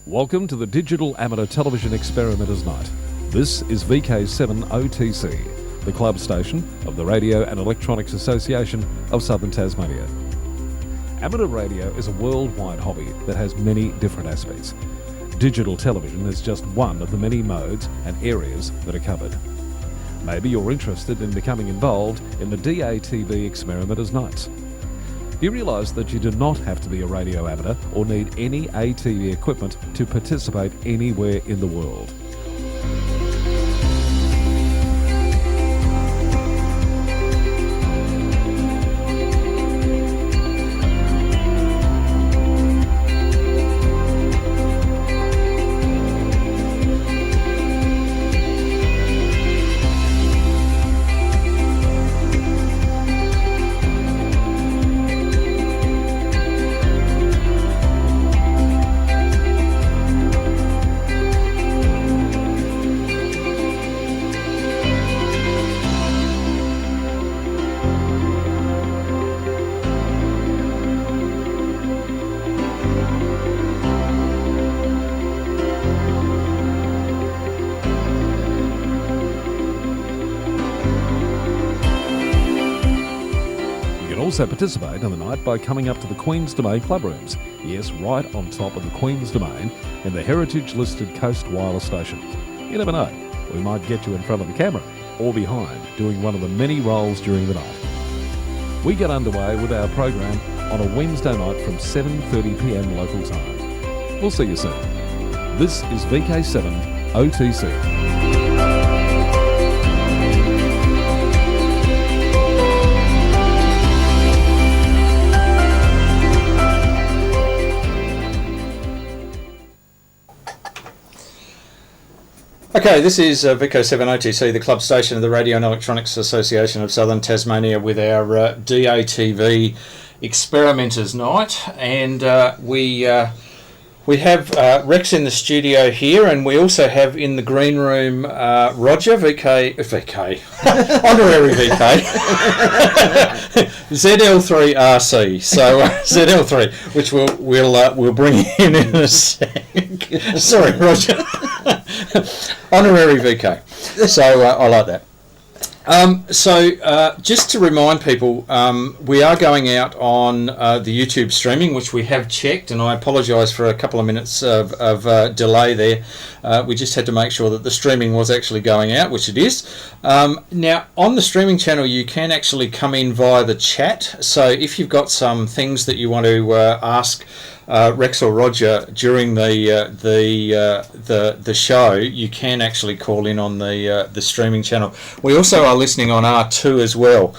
Welcome to the Digital Amateur Television Experimenters Night. This is VK7 OTC, the club station of the Radio and Electronics Association of Southern Tasmania. Amateur radio is a worldwide hobby that has many different aspects. Digital television is just one of the many modes and areas that are covered. Maybe you're interested in becoming involved in the DATV Experimenters Nights. You realise that you do not have to be a radio amateur or need any ATV equipment to participate anywhere in the world. Also participate in the night by coming up to the Queen's Domain club rooms. Yes, right on top of the Queen's Domain in the heritage-listed Coast Wireless Station. You never know, we might get you in front of the camera or behind doing one of the many roles during the night. We get underway with our program on a Wednesday night from 7:30 p.m. local time. We'll see you soon. This is VK7 OTC. Okay, this is VK7 OTC, the club station of the Radio and Electronics Association of Southern Tasmania, with our DATV Experimenters Night, and we have Rex in the studio here, and we also have in the green room Roger VK honorary VK ZL3RC. So ZL3, which we'll bring in a sec. Sorry, Roger. Honorary VK. So I like that. Just to remind people, we are going out on the YouTube streaming, which we have checked, and I apologise for a couple of minutes of delay there. We just had to make sure that the streaming was actually going out, which it is. Now, on the streaming channel, you can actually come in via the chat. So if you've got some things that you want to ask Rex or Roger during the show, you can actually call in on the streaming channel. We also are listening on R2 as well,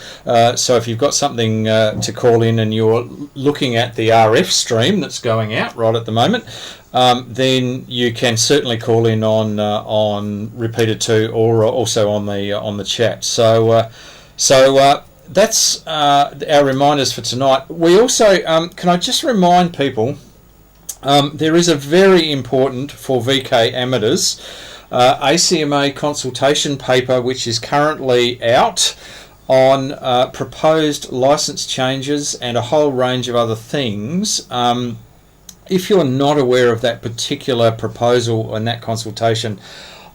so if you've got something to call in and you're looking at the RF stream that's going out right at the moment, then you can certainly call in on repeater 2 or also on the chat. So that's our reminders for tonight. We also, can I just remind people, there is a very important, for VK amateurs, ACMA consultation paper which is currently out on proposed license changes and a whole range of other things. If you're not aware of that particular proposal and that consultation,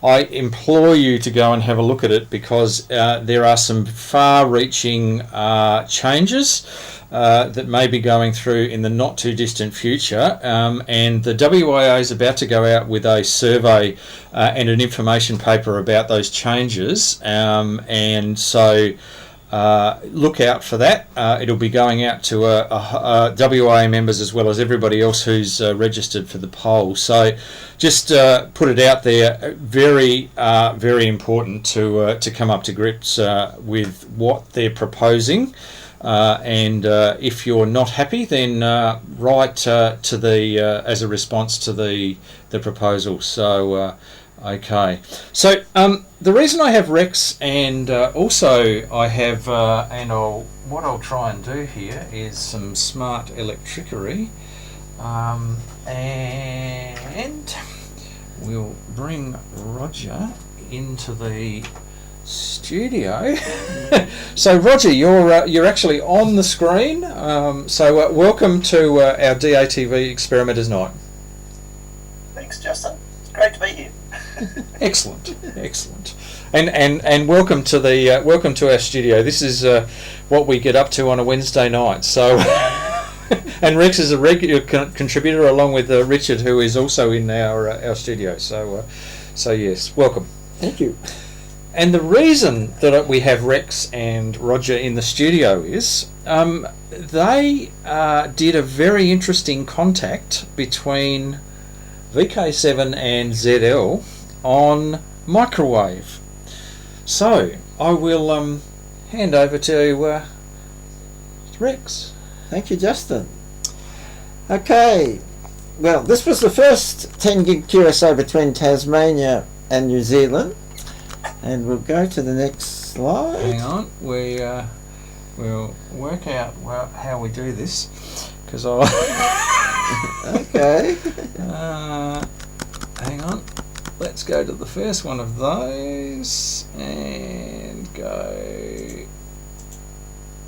I implore you to go and have a look at it, because there are some far-reaching changes that may be going through in the not too distant future, and the WIA is about to go out with a survey and an information paper about those changes, and so look out for that. It'll be going out to WIA members as well as everybody else who's registered for the poll. So just put it out there. Very, very important to come up to grips with what they're proposing. And if you're not happy, then write to the as a response to the proposal. So. Okay, so the reason I have Rex, and also I have, what I'll try and do here is some smart electricery, and we'll bring Roger into the studio. So Roger, you're actually on the screen. So welcome to our DATV Experimenters Night. Thank Excellent, excellent, and welcome to the welcome to our studio. This is what we get up to on a Wednesday night. So, and Rex is a regular contributor along with Richard, who is also in our studio. So, yes, welcome. Thank you. And the reason that we have Rex and Roger in the studio is they did a very interesting contact between VK7 and ZL on microwave. So I will hand over to Rex. Thank you, Justin. Okay, well, this was the first 10 gig QSO between Tasmania and New Zealand, and we'll go to the next slide. Hang on, we'll work out how we do this, because I Okay. hang on, let's go to the first one of those and go.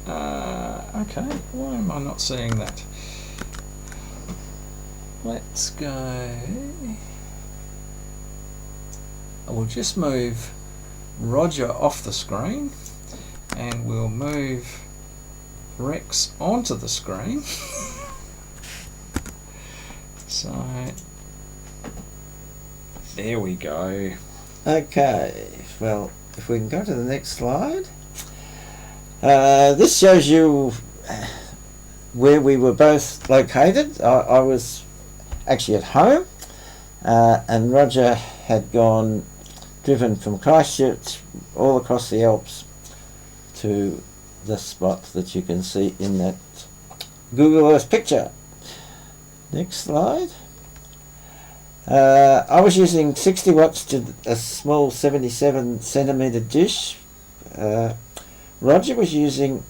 Okay, why am I not seeing that? Let's go. I will just move Roger off the screen and we'll move Rex onto the screen. So there we go. Okay, well, if we can go to the next slide. This shows you where we were both located. I was actually at home, and Roger had driven from Christchurch all across the Alps to the spot that you can see in that Google Earth picture. Next slide. I was using 60 watts to a small 77 centimetre dish. Roger was using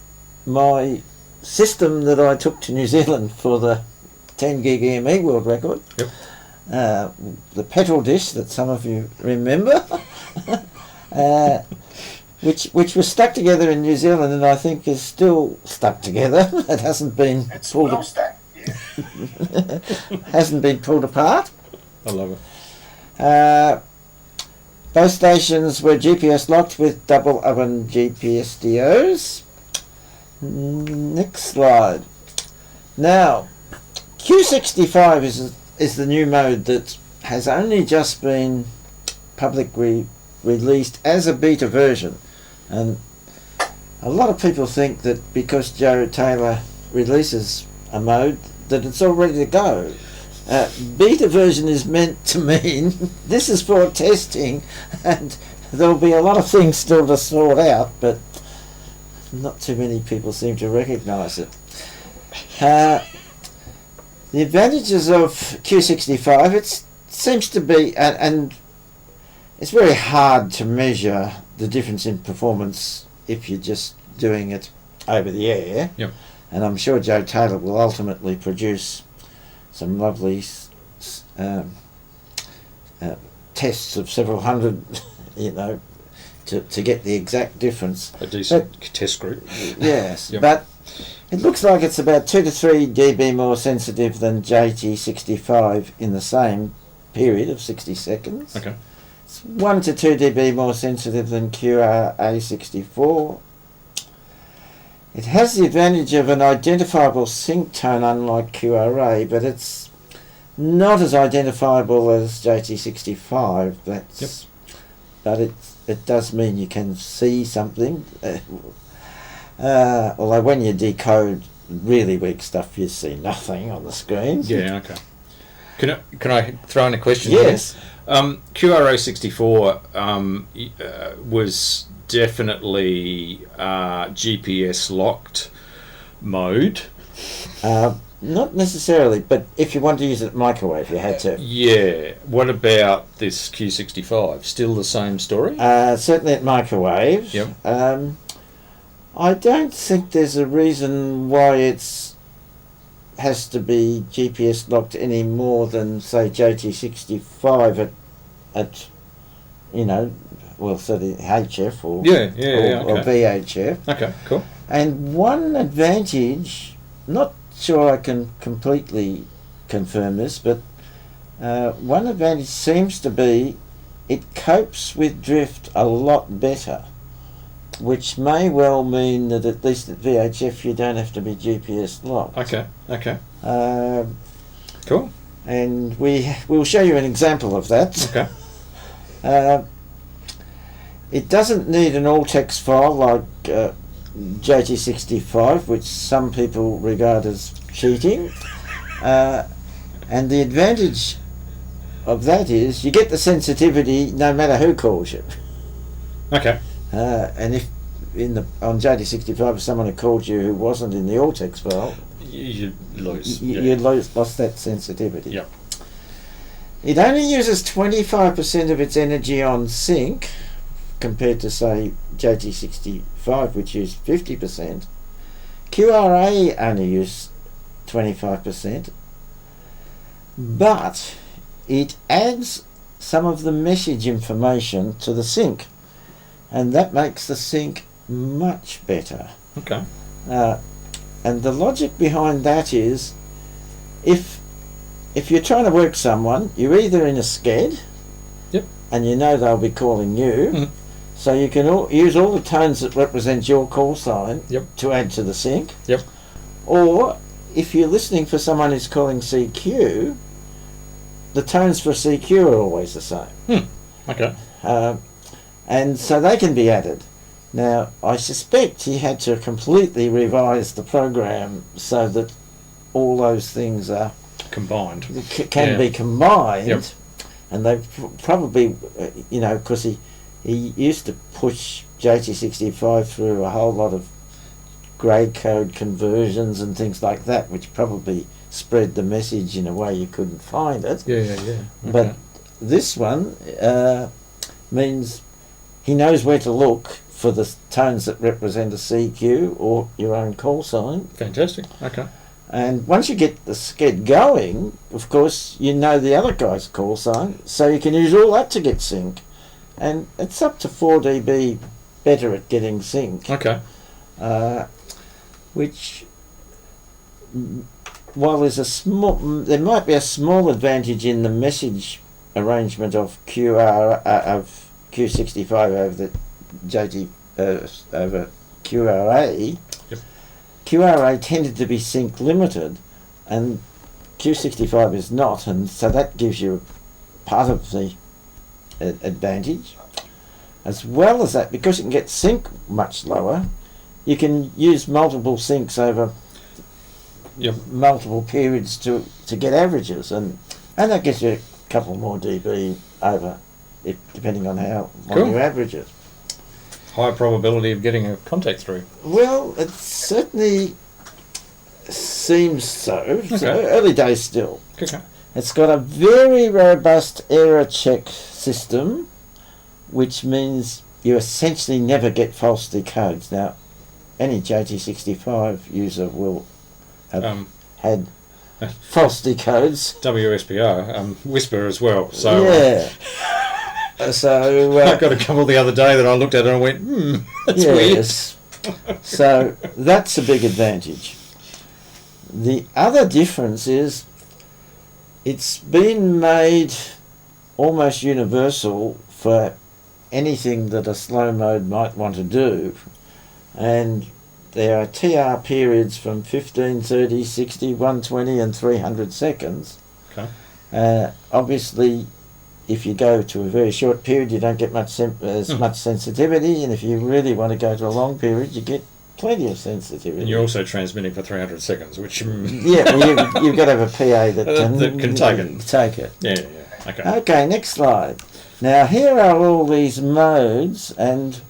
my system that I took to New Zealand for the 10 gig EME world record. Yep. The petrol dish that some of you remember, which was stuck together in New Zealand, and I think is still stuck together. It hasn't been pulled. Well stacked, yeah. Hasn't been pulled apart. I love it. Both stations were GPS locked with double oven GPS DOs. Next slide. Now, Q65 is the new mode that has only just been publicly released as a beta version, and a lot of people think that because Joe Taylor releases a mode that it's all ready to go. Beta version is meant to mean this is for testing, and there'll be a lot of things still to sort out, but not too many people seem to recognise it. The advantages of Q65, it seems to be, and it's very hard to measure the difference in performance if you're just doing it over the air. Yep. And I'm sure Joe Taylor will ultimately produce some lovely tests of several hundred, to get the exact difference. A decent test group. Yes, Yep. But it looks like it's about 2 to 3 dB more sensitive than JT65 in the same period of 60 seconds. Okay. It's 1 to 2 dB more sensitive than QRA64. It has the advantage of an identifiable sync tone unlike QRA, but it's not as identifiable as JT65. But it does mean you can see something. Although when you decode really weak stuff, you see nothing on the screen. Yeah. Okay. Can I throw in a question? Yes. QRA64 was definitely GPS locked mode. Not necessarily, but if you want to use it microwave, you had to. Yeah. What about this Q65? Still the same story? Certainly at microwave. Yep. I don't think there's a reason why has to be GPS locked any more than, say, JT65 at so the HF or VHF. Okay, cool. And one advantage, not sure I can completely confirm this, but one advantage seems to be it copes with drift a lot better, which may well mean that at least at VHF you don't have to be GPS locked. Okay. Cool. And we'll show you an example of that. Okay. It doesn't need an all-text file like JT65, which some people regard as cheating. And the advantage of that is you get the sensitivity no matter who calls you. Okay. And if on JT65 if someone had called you who wasn't in the all-text file, You lose. you lost that sensitivity. Yep. It only uses 25% of its energy on sync compared to, say, JT65, which used 50%. QRA only used 25%, but it adds some of the message information to the sync, and that makes the sync much better. Okay. And the logic behind that is, if you're trying to work someone, you're either in a sked, Yep. and you know they'll be calling you, Mhm. so you can use all the tones that represent your call sign Yep. to add to the sync. Yep. Or if you're listening for someone who's calling CQ, the tones for CQ are always the same. Okay. And so they can be added. Now, I suspect he had to completely revise the program so that all those things are Combined. can be combined. Yep. And they probably, because he used to push JT65 through a whole lot of grade code conversions and things like that, which probably spread the message in a way you couldn't find it. Yeah. Okay. But this one means he knows where to look for the tones that represent a CQ or your own call sign. Fantastic. Okay. And once you get the sked going, of course, you know the other guy's call sign, so you can use all that to get sync. And it's up to 4 dB better at getting sync. Okay. Which, while there might be a small advantage in the message arrangement of Q65 over the over QRA. Yep. QRA tended to be sync limited, and Q65 is not, and so that gives you part of the advantage. As well as that, because you can get sync much lower, you can use multiple syncs over multiple periods to get averages, and that gives you a couple more dB over it, depending on what your average is. High probability of getting a contact through. Well, it certainly seems so. Okay. So early days still. Okay. It's got a very robust error check system, which means you essentially never get false decodes. Now, any JT65 user will have had false decodes. WSPR, Whisper as well. So yeah. So I got a couple the other day that I looked at and I went, that's weird. So that's a big advantage. The other difference is it's been made almost universal for anything that a slow mode might want to do, and there are TR periods from 15, 30, 60, 120 and 300 seconds. Okay. Obviously, if you go to a very short period, you don't get much much sensitivity, and if you really want to go to a long period, you get plenty of sensitivity. And you're also transmitting for 300 seconds, which... yeah, well, you've got to have a PA that can take it. Yeah. Okay. Okay, next slide. Now, here are all these modes, and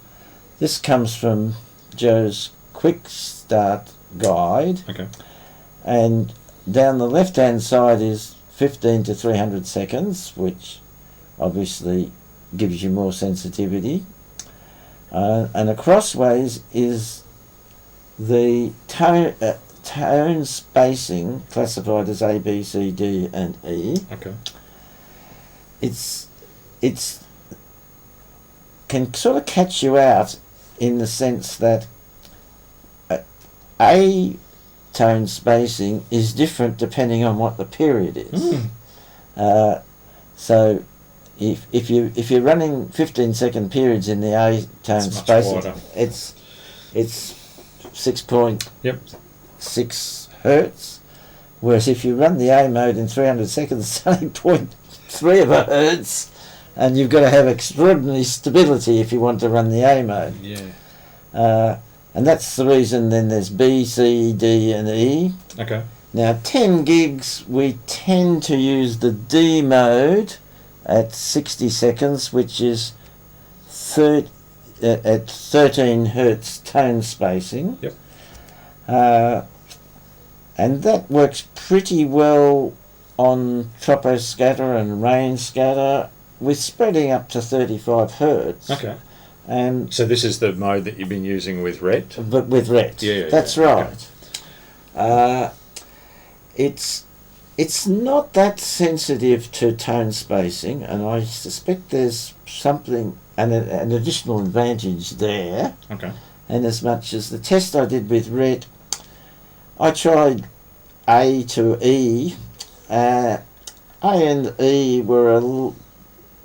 this comes from Joe's Quick Start Guide. Okay. And down the left-hand side is 15 to 300 seconds, which obviously gives you more sensitivity. And acrossways is the tone spacing, classified as A, B, C, D, and E. Okay. It's can sort of catch you out in the sense that A tone spacing is different depending on what the period is. So if you're running 15-second periods in the A tone It's much spacing, wider. it's 6.6 Yep. hertz, whereas if you run the A mode in 300 seconds, it's only 0.3 of a hertz, and you've got to have extraordinary stability if you want to run the A mode. Yeah. And that's the reason then there's B, C, D and E. Okay. Now 10 gigs, we tend to use the D mode at 60 seconds, which is at 13 hertz tone spacing. Yep. And that works pretty well on troposcatter and rain scatter with spreading up to 35 hertz. Okay. And So this is the mode that you've been using with RET? but with RET. Yeah, that's yeah, right. It's not that sensitive to tone spacing, and I suspect there's something, an additional advantage there. Okay. And as much as the test I did with RET, I tried A to E. A and E were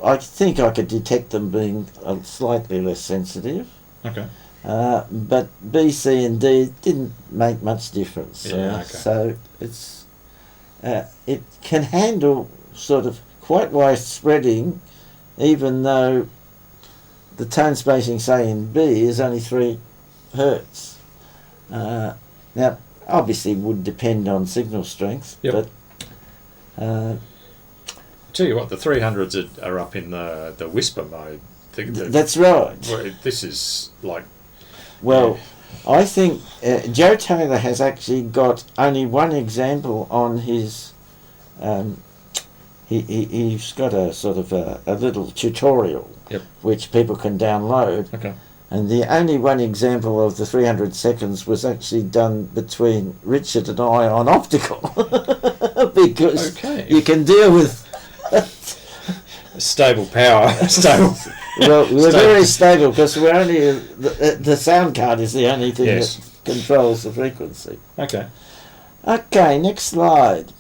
I think I could detect them being slightly less sensitive. Okay. But B, C and D didn't make much difference. Yeah, okay. So it can handle sort of quite wide spreading, even though the tone spacing, say in B, is only 3 hertz. Now, obviously, would depend on signal strength, Yep. but Tell you what, the 300s are up in the whisper mode. that's right. Well, this is like... Well, I think Joe Taylor has actually got only one example on his. He's got a sort of a little tutorial, Yep. which people can download. Okay. And the only one example of the 300 seconds was actually done between Richard and I on optical, because Okay. you can deal with. Stable power. Stable... Well, we're Stable. very stable because we're only the sound card is the only thing Yes. that controls the frequency. Okay. Okay, next slide.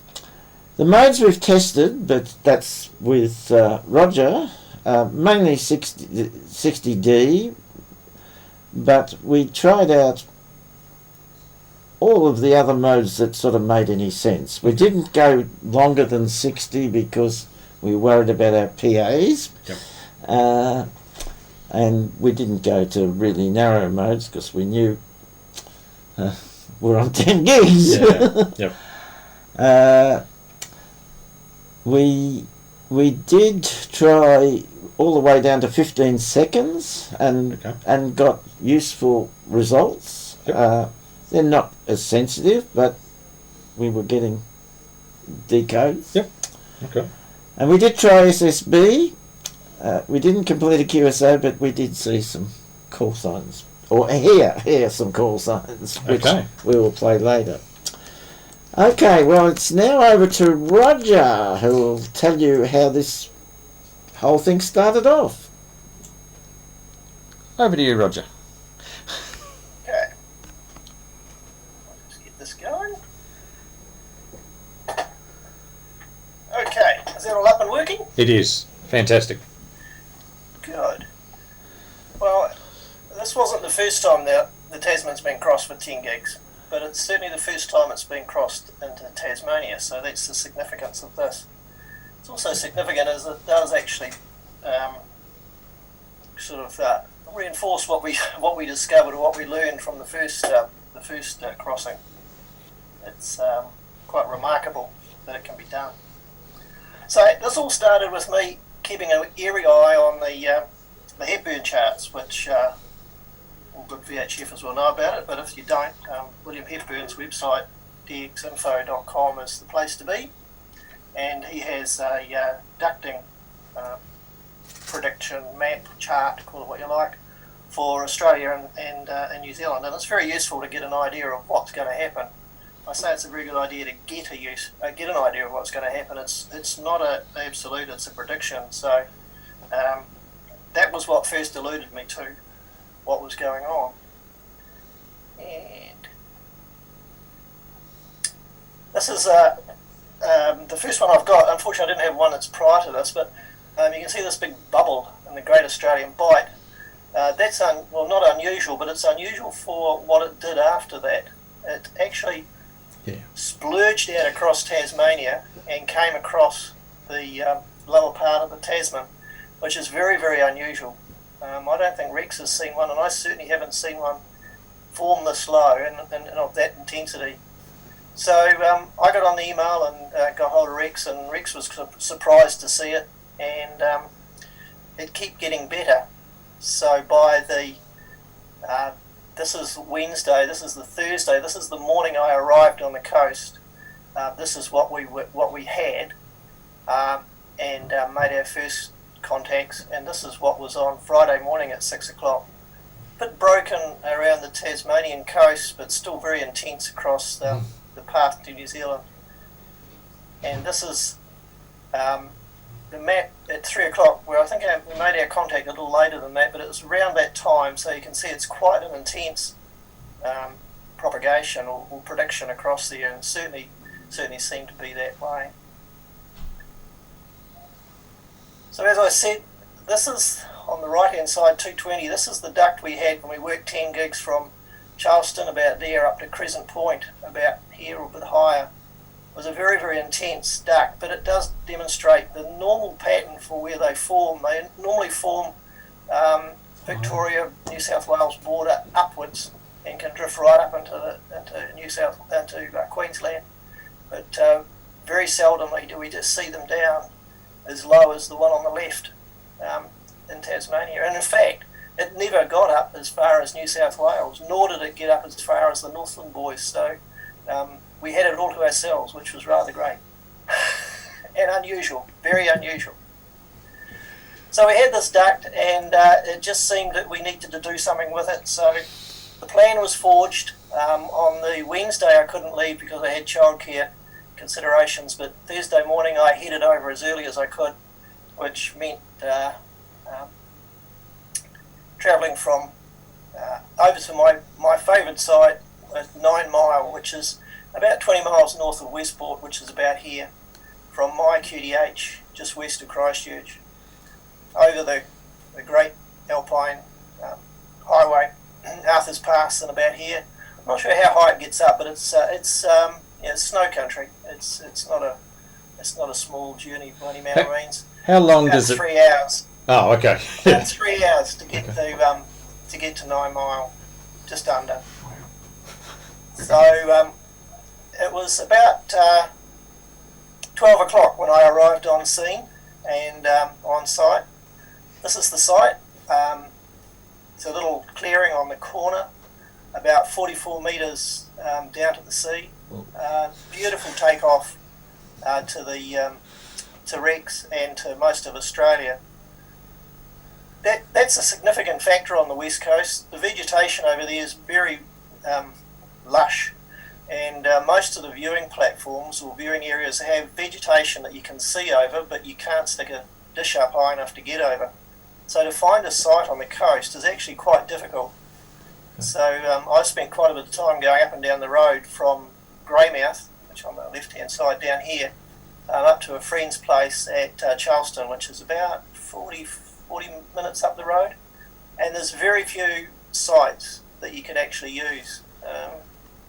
The modes we've tested, but that's with Roger, mainly 60D, but we tried out all of the other modes that sort of made any sense. We didn't go longer than 60 because we were worried about our PAs. Yep. And we didn't go to really narrow modes because we knew we're on 10 gigs. Yeah. Yep. We did try all the way down to 15 seconds and got useful results. Yep. They're not as sensitive, but we were getting decodes. Yep. Okay. And we did try SSB. We didn't complete a QSO, but we did see some call signs, or hear some call signs, which we will play later. Okay, well, it's now over to Roger, who will tell you how this whole thing started off. Over to you, Roger. Okay. Let's get this going. Okay, is that all up and working? It is. Fantastic. Good. Well, this wasn't the first time that the Tasman's been crossed for 10 gigs, but it's certainly the first time it's been crossed into Tasmania, so that's the significance of this. It's also significant as it does actually reinforce what we discovered or what we learned from the first crossing. It's quite remarkable that it can be done. So this all started with me keeping an airy eye on the Hepburn charts, which all good VHFers will know about it, but if you don't, William Hepburn's website, dxinfo.com, is the place to be. And he has a ducting prediction map, chart, call it what you like, for Australia and New Zealand. And it's very useful to get an idea of what's going to happen. I say it's a very good idea to get an idea of what's going to happen. It's not an absolute, it's a prediction. So that was what first alluded me to what was going on. And this is the first one I've got. Unfortunately, I didn't have one that's prior to this, but you can see this big bubble in the Great Australian Bight. That's not unusual, but it's unusual for what it did after that. It actually splurged out across Tasmania and came across the lower part of the Tasman, which is very, very unusual. I don't think Rex has seen one, and I certainly haven't seen one form this low and of that intensity. So I got on the email and got hold of Rex, and Rex was surprised to see it, and it kept getting better. So by the this is Wednesday, this is the Thursday, this is the morning I arrived on the coast. This is what we had, and made our first contacts, and this is what was on Friday morning at 6 o'clock. Bit broken around the Tasmanian coast, but still very intense across the path to New Zealand. And this is the map at 3 o'clock, where I think we made our contact a little later than that, but it was around that time, so you can see it's quite an intense propagation or prediction across there, and certainly seemed to be that way. So as I said, this is on the right hand side, 220. This is the duct we had when we worked 10 gigs from Charleston about there up to Crescent Point, about here or a bit higher. It was a very, very intense duct, but it does demonstrate the normal pattern for where they form. They normally form Victoria, New South Wales border upwards and can drift right up into Queensland. But very seldomly do we just see them down as low as the one on the left in Tasmania. And in fact, it never got up as far as New South Wales, nor did it get up as far as the Northland boys. So we had it all to ourselves, which was rather great and unusual, very unusual. So we had this duct, and it just seemed that we needed to do something with it. So the plan was forged. On the Wednesday I couldn't leave because I had childcare considerations, but Thursday morning I headed over as early as I could, which meant travelling from over to my favourite site at 9 Mile, which is about 20 miles north of Westport, which is about here, from my QDH, just west of Christchurch, over the great alpine highway, Arthur's Pass, and about here. I'm not sure how high it gets up, but it's snow country. It's not a small journey by any amount of means. How long does it? 3 hours. Oh, okay. About 3 hours to get to 9 Mile, just under. So it was about 12 o'clock when I arrived on scene and on site. This is the site. It's a little clearing on the corner, about 44 metres down to the sea. Beautiful takeoff to Rex and to most of Australia. That's a significant factor on the west coast. The vegetation over there is very lush, and most of the viewing platforms or viewing areas have vegetation that you can see over, but you can't stick a dish up high enough to get over. So to find a site on the coast is actually quite difficult. So I spent quite a bit of time going up and down the road from Greymouth, which on the left-hand side down here, up to a friend's place at Charleston, which is about 40 minutes up the road. And there's very few sites that you can actually use.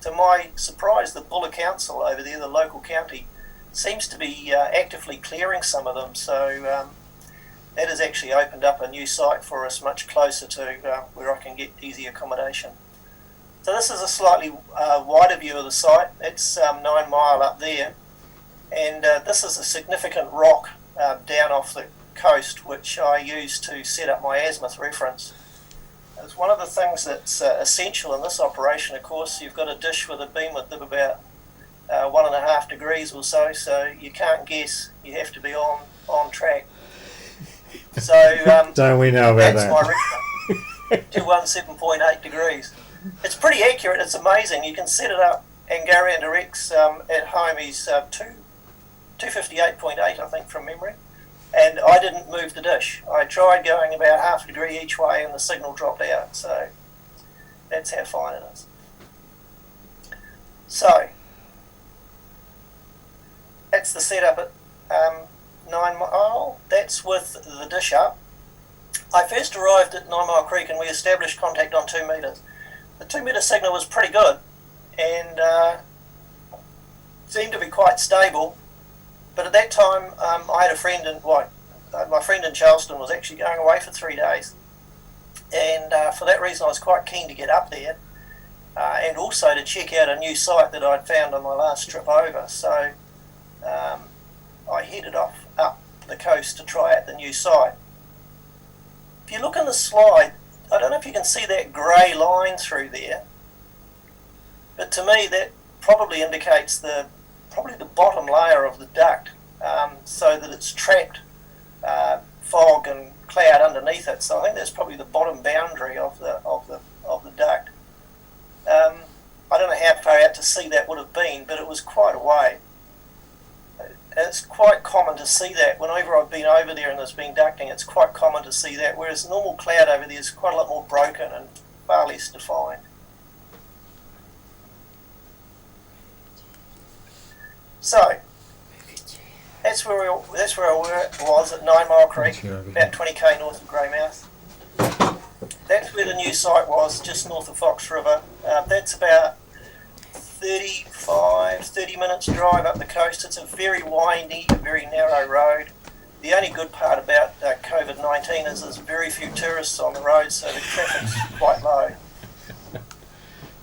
To my surprise, the Buller Council over there, the local county, seems to be actively clearing some of them. So that has actually opened up a new site for us much closer to where I can get easy accommodation. So this is a slightly wider view of the site. It's 9 Mile up there, and this is a significant rock down off the coast which I use to set up my azimuth reference. It's one of the things that's essential in this operation. Of course, you've got a dish with a beam width of about 1.5 degrees or so you can't guess, you have to be on track. So don't we know about that's that? My reference, 217.8 degrees. It's pretty accurate. It's amazing. You can set it up and go around to Rex at home. He's 258.8, I think, from memory. And I didn't move the dish. I tried going about half a degree each way and the signal dropped out. So that's how fine it is. So that's the setup at 9 Mile. That's with the dish up. I first arrived at 9 Mile Creek and we established contact on 2 metres. The 2 metre signal was pretty good and seemed to be quite stable. But at that time, I had a friend my friend in Charleston was actually going away for 3 days. And for that reason, I was quite keen to get up there and also to check out a new site that I'd found on my last trip over. So I headed off up the coast to try out the new site. If you look in the slide, I don't know if you can see that grey line through there, but to me that probably indicates probably the bottom layer of the duct, so that it's trapped fog and cloud underneath it. So I think that's probably the bottom boundary of the duct. I don't know how far out to sea that would have been, but it was quite a way. It's quite common to see that. Whenever I've been over there and there's been ducting, it's quite common to see that, whereas normal cloud over there is quite a lot more broken and far less defined. So that's where I was at 9 Mile Creek, about 20k north of Greymouth. That's where the new site was, just north of Fox River. That's about 30 minutes drive up the coast. It's a very windy, very narrow road. The only good part about COVID-19 is there's very few tourists on the road, so the traffic's quite low.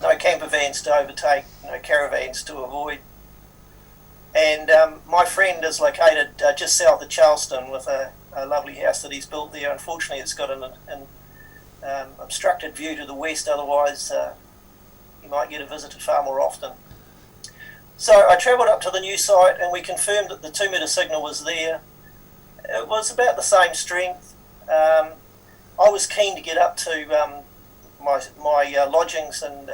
No camper vans to overtake, no caravans to avoid. And my friend is located just south of Charleston with a lovely house that he's built there. Unfortunately, it's got an obstructed view to the west, otherwise you might get a visitor far more often. So I travelled up to the new site and we confirmed that the 2 metre signal was there. It was about the same strength. I was keen to get up to my lodgings and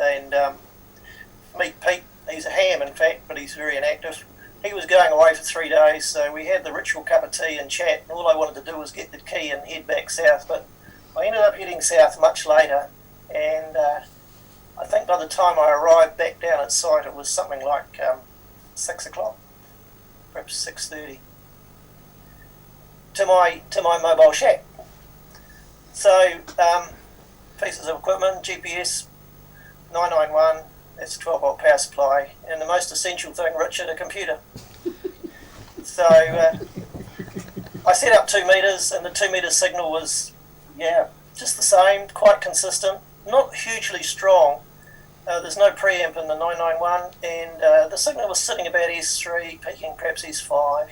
meet Pete. He's a ham, in fact, but he's very inactive. He was going away for 3 days, so we had the ritual cup of tea and chat, and all I wanted to do was get the key and head back south, but I ended up heading south much later, and I think by the time I arrived back down at site it was something like 6 o'clock, perhaps 6:30, to my mobile shack. So pieces of equipment, GPS, 991, that's a 12-volt power supply, and the most essential thing, Richard, a computer. So I set up 2 metres, and the 2 metre signal was, just the same, quite consistent, not hugely strong. There's no preamp in the 991, and the signal was sitting about S3, peaking perhaps S5,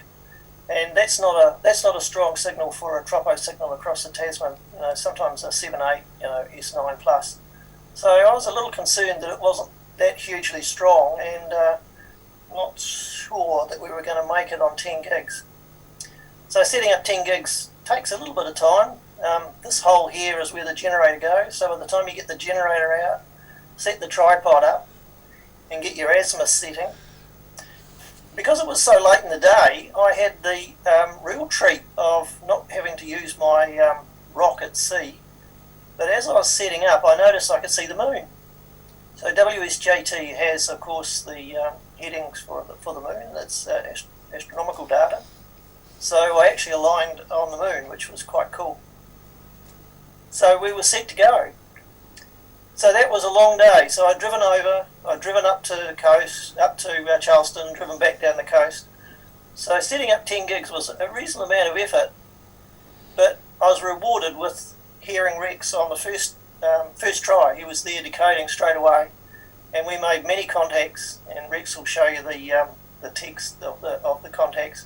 and that's not a strong signal for a tropo signal across the Tasman. Sometimes a 7/8, S9 plus. So I was a little concerned that it wasn't that hugely strong, and not sure that we were going to make it on 10 gigs. So setting up 10 gigs takes a little bit of time. This hole here is where the generator goes, so by the time you get the generator out, set the tripod up and get your azimuth setting. Because it was so late in the day, I had the real treat of not having to use my rock at sea, but as I was setting up I noticed I could see the moon. So WSJT has, of course, the headings for the moon. That's astronomical data. So I actually aligned on the moon, which was quite cool. So we were set to go. So that was a long day. So I'd driven up to the coast, up to Charleston, driven back down the coast. So setting up 10 gigs was a reasonable amount of effort, but I was rewarded with hearing Rex on the first try. He was there decoding straight away, and we made many contacts, and Rex will show you the text of the contacts.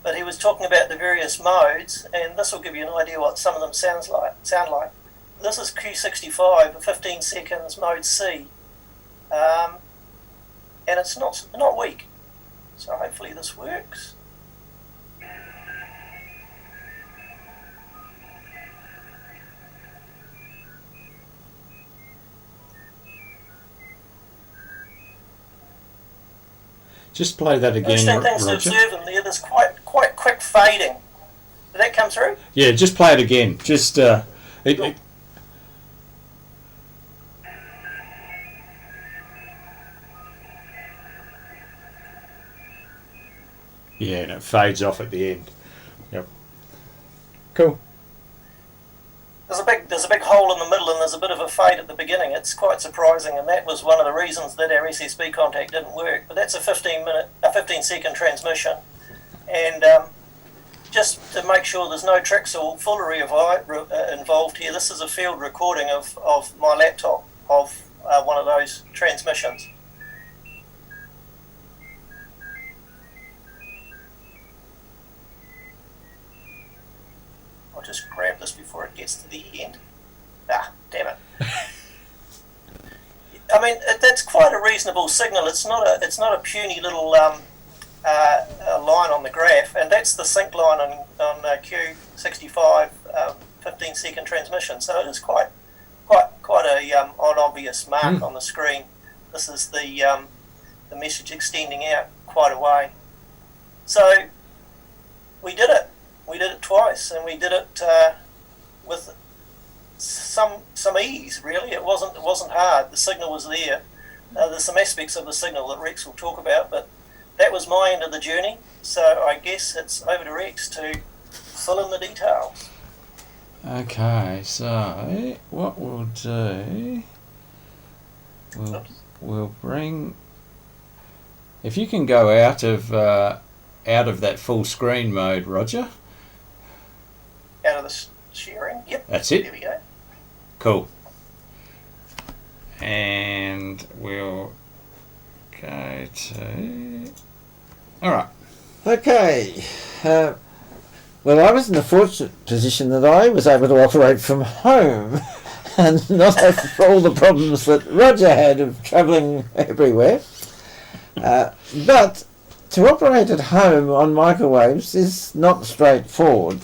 But he was talking about the various modes, and this will give you an idea what some of them sound like. This is Q65, 15 seconds, mode C, and it's not weak. So hopefully this works. Just play that again, Interesting things to observe in there. There's quite quick fading. Did that come through? Yeah, just play it again. Just yeah, and it fades off at the end. Yep. Cool. There's a big hole in the middle, and there's a bit of a fade at the beginning. It's quite surprising, and that was one of the reasons that our SSB contact didn't work. But that's a 15-second transmission, and just to make sure there's no tricks or foolery involved here, this is a field recording of my laptop of one of those transmissions. I'll just grab this before it gets to the end. Ah, damn it. I mean, that's quite a reasonable signal. It's not a puny little line on the graph, and that's the sync line on Q65 15-second transmission. So it is quite a obvious mark on the screen. This is the message extending out quite a way. So we did it. We did it twice, and we did it with some ease. Really, it wasn't hard. The signal was there. There's some aspects of the signal that Rex will talk about, but that was my end of the journey. So I guess it's over to Rex to fill in the details. Okay, so what we'll do, we'll bring. If you can go out of that full screen mode, Roger. Out of the sharing. Yep. That's it. There we go. Cool. And we'll go to. All right. Okay. Well, I was in the fortunate position that I was able to operate from home and not have all the problems that Roger had of travelling everywhere. But to operate at home on microwaves is not straightforward.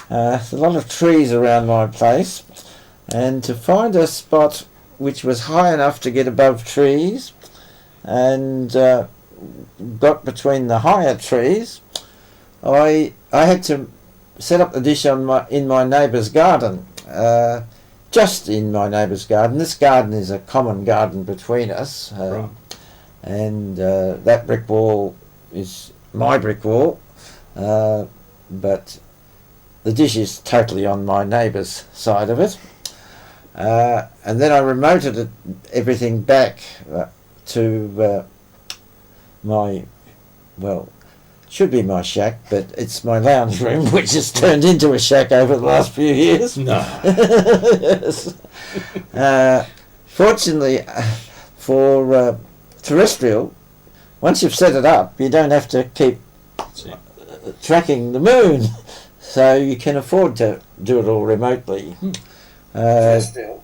There's a lot of trees around my place, and to find a spot which was high enough to get above trees and got between the higher trees, I had to set up the dish in my neighbour's garden, just in my neighbour's garden. This garden is a common garden between us, Right. and that brick wall is my brick wall, but the dish is totally on my neighbour's side of it. And then I remoted everything back to my, well, should be my shack, but it's my lounge room, which has turned into a shack over the last few years. No. Yes. Fortunately, for terrestrial, once you've set it up, you don't have to keep tracking the moon, so you can afford to do it all remotely. Terrestrial.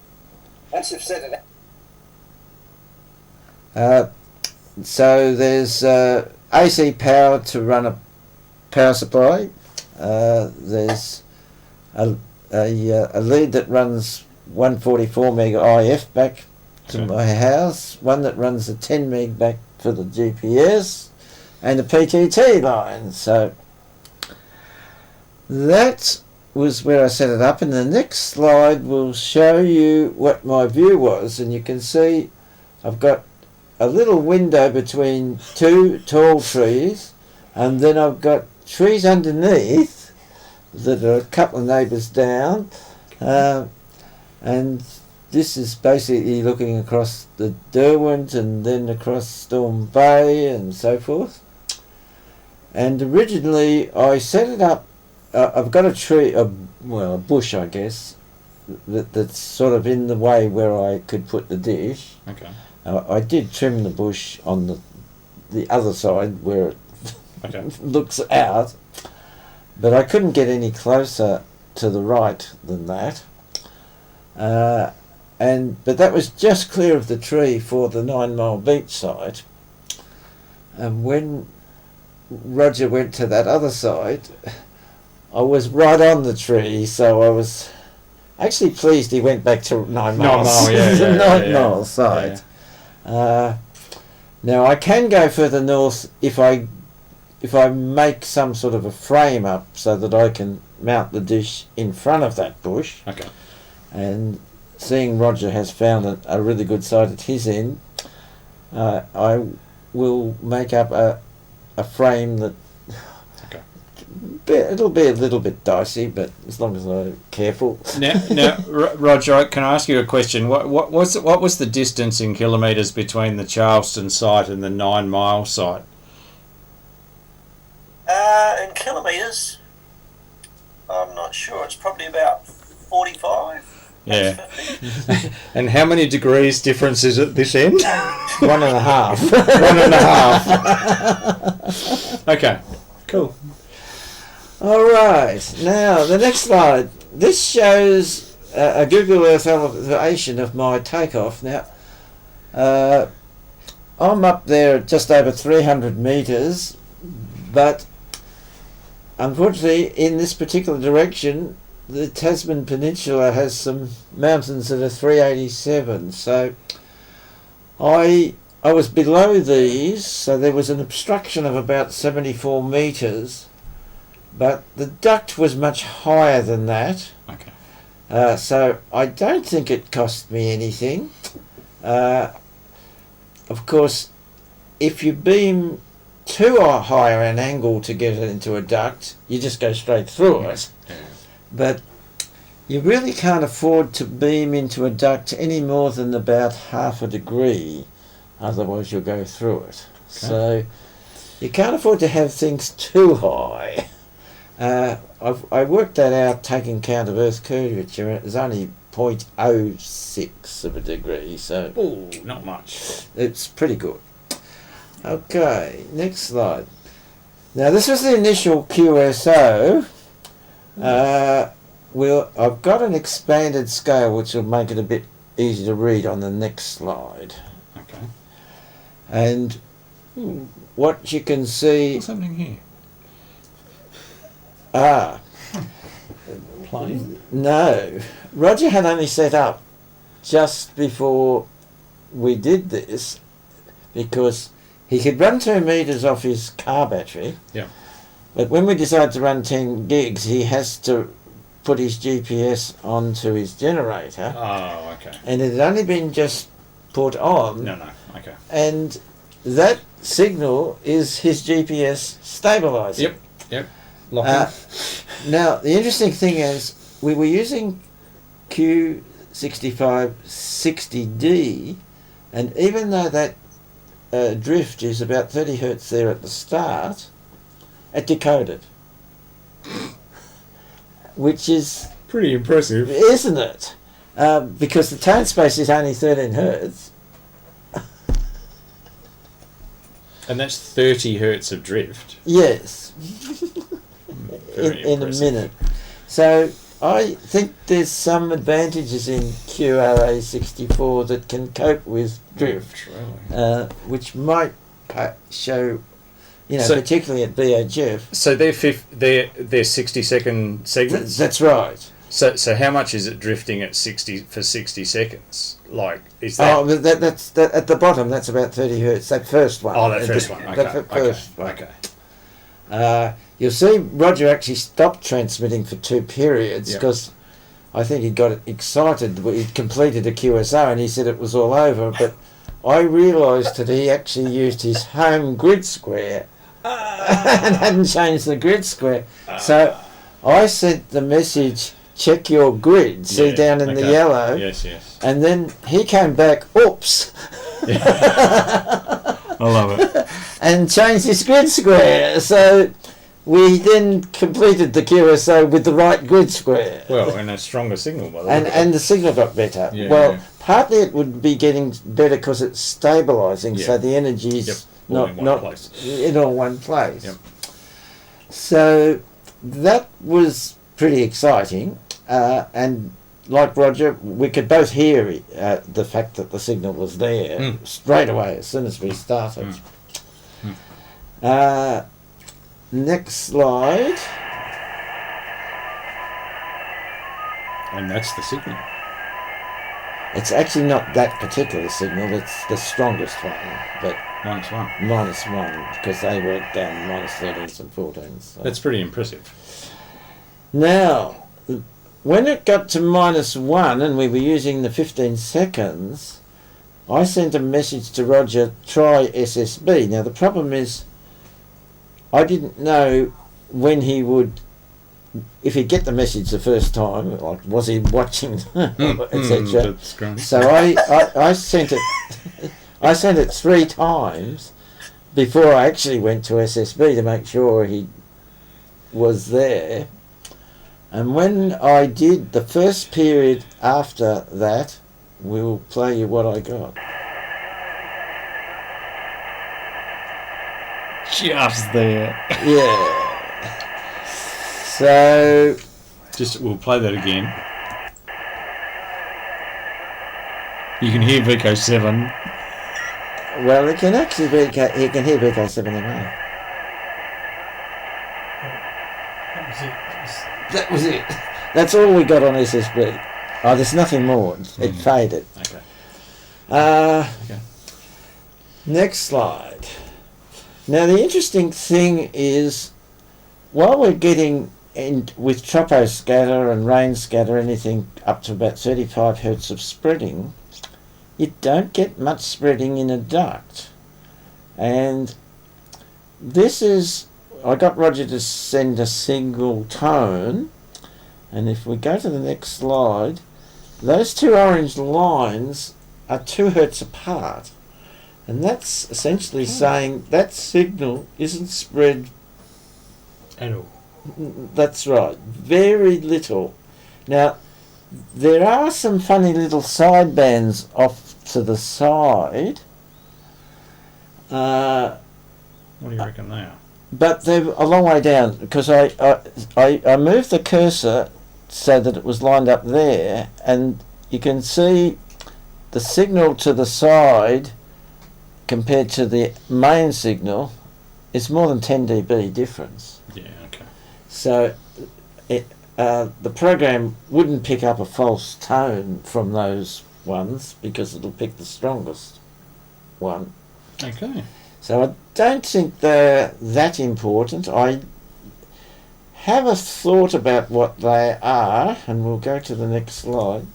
Once you've set it up. So there's AC power to run a power supply. There's a lead that runs 144 meg IF back to my house, one that runs a 10 meg back for the GPS, and a PTT line. So that was where I set it up, and the next slide will show you what my view was, and you can see I've got a little window between two tall trees, and then I've got trees underneath that are a couple of neighbours down, and this is basically looking across the Derwent and then across Storm Bay and so forth. And originally I set it up, I've got a tree, a bush I guess, that's sort of in the way where I could put the dish. Okay. I did trim the bush on the other side where it looks out, but I couldn't get any closer to the right than that. But that was just clear of the tree for the 9 Mile beach side. And when Roger went to that other side, I was right on the tree, so I was actually pleased he went back to 9 Miles. The 9 Mile side. Now I can go further north if I make some sort of a frame up so that I can mount the dish in front of that bush. Okay. And seeing Roger has found a really good site at his end, I will make up a frame that It'll be a little bit dicey, but as long as I'm careful. Now, Roger, can I ask you a question? What was the distance in kilometres between the Charleston site and the 9 Mile site? In kilometres, I'm not sure. It's probably about 45. Yeah. 50. And how many degrees difference is at this end? 1.5. 1.5. Okay. Cool. All right. Now the next slide. This shows a Google Earth elevation of my takeoff. Now, I'm up there at just over 300 metres, but unfortunately, in this particular direction, the Tasman Peninsula has some mountains that are 387. So I was below these, so there was an obstruction of about 74 metres, but the duct was much higher than that. Okay. So I don't think it cost me anything. Of course, if you beam too higher an angle to get it into a duct, you just go straight through it. Yeah. But you really can't afford to beam into a duct any more than about 1/2 degree, otherwise you'll go through it. Okay. So you can't afford to have things too high. I worked that out taking count of Earth curvature, and it was only 0.06 of a degree, so Oh, not much. it's pretty good. Okay, next slide. Now this was the initial QSO. I've got an expanded scale which will make it a bit easy to read on the next slide. Okay. And what you can see... What's happening here? Plane? No. Roger had only set up just before we did this because he could run 2 metres off his car battery. Yeah. But when we decide to run 10 gigs, he has to put his GPS onto his generator. Oh, okay. And it had only been just put on. No, okay. And that signal is his GPS stabiliser. Yep. Locking. Now, the interesting thing is, we were using Q65 60D, and even though that drift is about 30 hertz there at the start, it decoded. Which is... pretty impressive. Isn't it? Because the tone space is only 13 hertz. And that's 30 hertz of drift. Yes. Very in a impressive. minute. So I think there's some advantages in QRA64 that can cope with drift, which might show, So- particularly at VHF. So they're 60-second segments. That's right. So how much is it drifting at 60 seconds? Like, is that? Oh, but that's at the bottom. That's about 30 hertz. That first one. Oh, that first one. Okay. That first one. Okay. You'll see Roger actually stopped transmitting for 2 periods because I think he got excited. He'd completed a QSO and he said it was all over. But I realised that he actually used his home grid square and hadn't changed the grid square. So I sent the message, check your grid, see down in the yellow. Yes. And then he came back, oops. I love it. And changed his grid square. So we then completed the QSO with the right grid square. Well, and a stronger signal, by the way. And the signal got better. Yeah. Partly it would be getting better because it's stabilising, so the energy is All not in one place. in all one place. Yep. So that was pretty exciting, and like Roger, we could both hear the fact that the signal was there straight away as soon as we started. Next slide. And that's the signal. It's actually not that particular signal, it's the strongest one, but -1. -1, because they work down -13s and 14s. So. That's pretty impressive. Now, when it got to -1 and we were using the 15 seconds, I sent a message to Roger, try SSB. Now the problem is, I didn't know when he would, if he'd get the message the first time, like was he watching, etc. So I sent it. I sent it 3 times before I actually went to SSB to make sure he was there. And when I did the first period after that, we'll play you what I got. Just there. Yeah. So We'll play that again. You can hear VK7. well, it can actually he can hear VK7MO. That was it. That's all we got on SSB. Oh, there's nothing more. It faded. Okay. Okay. Next slide. Now the interesting thing is, while we're getting in with troposcatter and rain scatter, anything up to about 35 hertz of spreading, you don't get much spreading in a duct. And this is, I got Roger to send a single tone, and if we go to the next slide, those 2 orange lines are 2 hertz apart. And that's essentially saying that signal isn't spread At all. That's right, very little. Now, there are some funny little side bands off to the side. What do you reckon they are? But they're a long way down, because I moved the cursor so that it was lined up there, and you can see the signal to the side compared to the main signal is more than 10 dB difference. Yeah, okay. So the program wouldn't pick up a false tone from those ones because it'll pick the strongest one. Okay. So I don't think they're that important. I have a thought about what they are, and we'll go to the next slide.